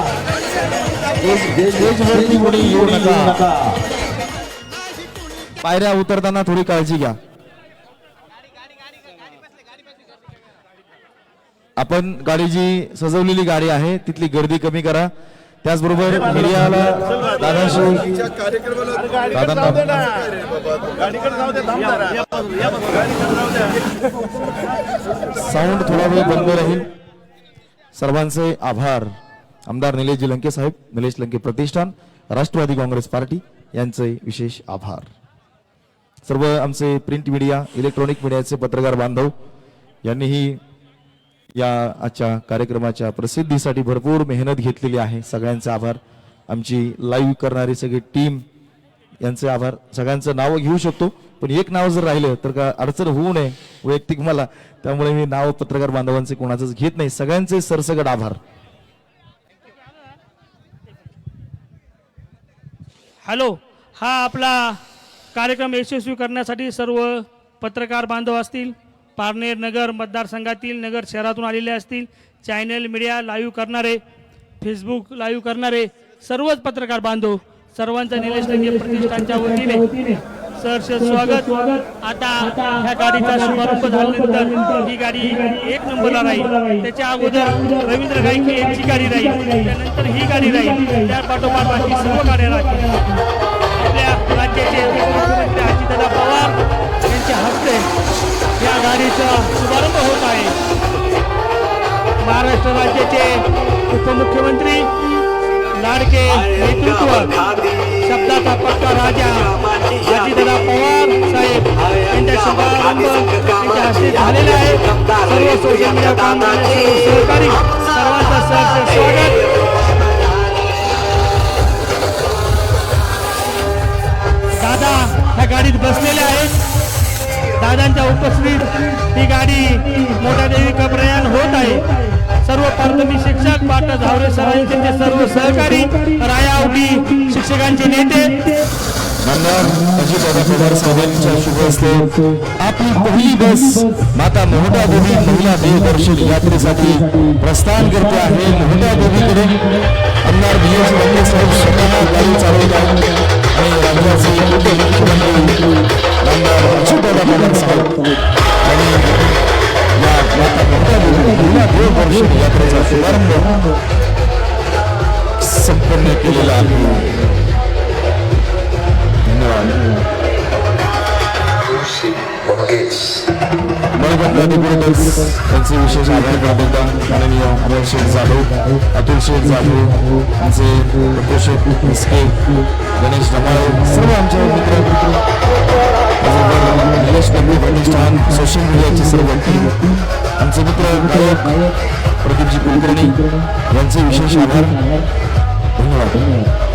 स्टेजवरती कोणी येऊ नका. पायऱ्या उतरताना थोडी काळजी घ्या. आपण गाडी जी सजवलेली गाडी आहे तिथली गर्दी कमी करा. त्याचबरोबर मीडियाला दादांशी साऊंड थोडा वेळ बंद राहील. सर्वांचे आभार. आमदार निलेशजी लंके साहेब, निलेश लंके प्रतिष्ठान, राष्ट्रवादी काँग्रेस पार्टी यांचे विशेष आभार. सर्व आमचे प्रिंट मीडिया, इलेक्ट्रॉनिक मीडियाचे पत्रकार बांधव यांनीही या आजच्या कार्यक्रमाच्या प्रसिद्धीसाठी भरपूर मेहनत घेतलेली आहे. सगळ्यांचे आभार. आमची लाईव्ह करणारी सगळी टीम यांचे आभार. सगळ्यांचं नाव घेऊ शकतो पण एक नाव जर राहिलं तर का अडचण होऊ नये वैयक्तिक मला, त्यामुळे मी नाव पत्रकार बांधवांचे कोणाचंच घेत नाही. सगळ्यांचे सरसकट आभार. हॅलो, हा आपला कार्यक्रम यशस्वी करण्यासाठी सर्व पत्रकार बांधव असतील, पारनेर नगर मतदारसंघातील, नगर शहरातून आलेले असतील, चॅनल मीडिया लाईव्ह करणारे, फेसबुक लाईव्ह करणारे सर्वच पत्रकार बांधव, सर्वांचा निलेश लंके प्रतिष्ठानच्या वतीने सहर्ष स्वागत. आता ह्या गाडीचा शुभारंभ झाल्यानंतर ही गाडी एक नंबरला राहील. त्याच्या अगोदर रवींद्र गायके यांची गाडी राहील, त्यानंतर ही गाडी राहील, त्या पाठोपाठ बाकी सर्व गाड्या राहतील. आपल्या राज्याचे मुख्यमंत्री अजितदादा पवार यांच्या हस्ते या गाडीचा शुभारंभ होत आहे. महाराष्ट्र राज्याचे उपमुख्यमंत्री, लाडके नेतृत्व, शब्दाचा पक्का राजा अजितदादा पवार साहेब यांचा शुभारंभ त्यांच्या हस्ते झालेला आहे. सर्व सोशल मीडिया काम सहकारी सर्वांचं सहर्ष स्वागत. दादा ह्या गाडीत बसलेले आहेत. दादांच्या उपस्थितीत ही गाडी मोठ्या देवी प्रयाण होत आहे. सर्व प्राथमिक शिक्षक, पाटा झावरे सरांचे सर्व सहकारी, रायावडी शिक्षकांचे नेते, अजितदादा पवार साहेबांच्या शुभ हस्ते आपली पहिली बस माता मोहटा देवी महिला देवदर्शन यात्रेसाठी प्रस्थान करते आहे. मोहटा देवीकडे आमदार निलेश लंके साहेब स्वतः गाडी चालवत आहेत आणि राज्याचे उपमुख्यमंत्री आमदार अजितदादा पवार साहेब यांनी या माता मोहटा देवी महिला देवदर्शन यात्रेचा शुभारंभ संपन्न केलेला आहे. त्यांचे विशेष आभार करता माननीय अमोल शेठ जाधव, अतुल शेठ जाधव, आमचे शेठ मिस्के, गणेश रमाळे, सर्व आमचे मित्र, निलेश लंके प्रतिष्ठान, सोशल मीडियाचे सर्व टीम, आमचे मित्र गायक प्रदीपजी कुलकर्णी यांचे विशेष आभार. धन्यवाद.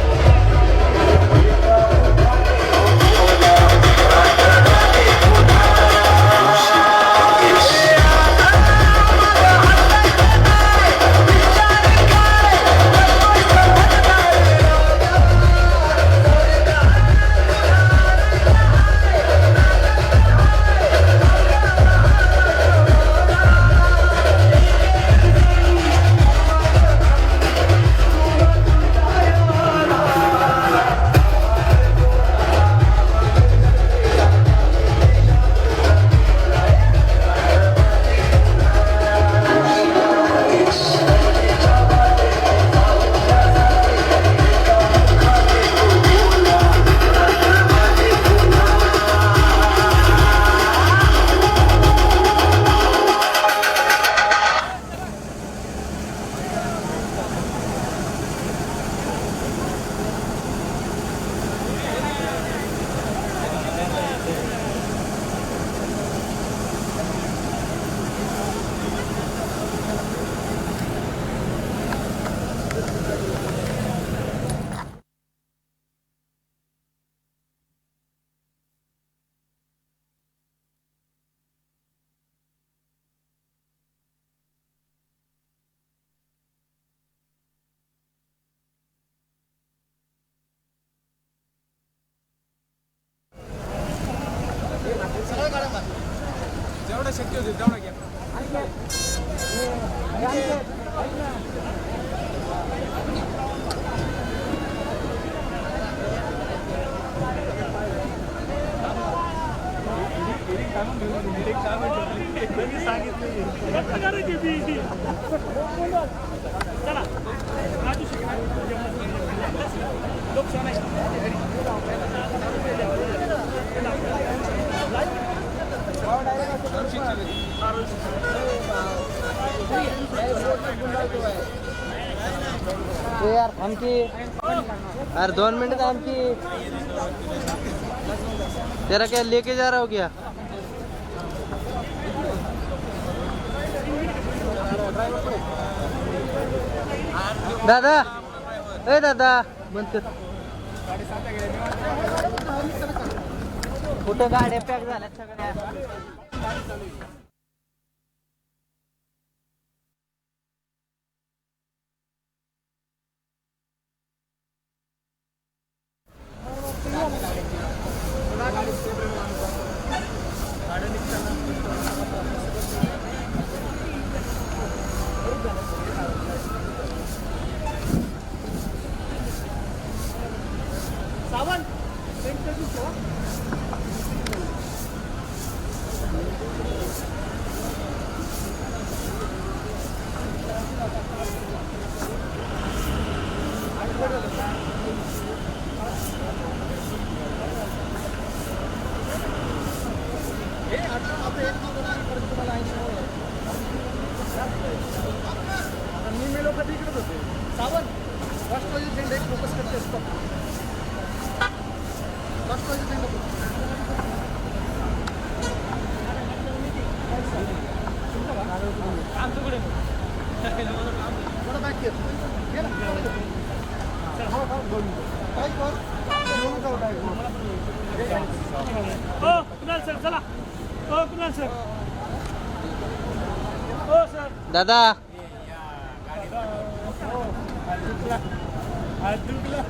शक्य होते तेवढा घ्या. यार आमची यार 2 मिनट आमची तेरा क्या लेके जा रहा हो क्या दादा ए दादा म्हणते कुठं गाड्या पॅक झाल्यात सगळ्या कुणाल सर चला कुणाल सर सर दादा हात दुखला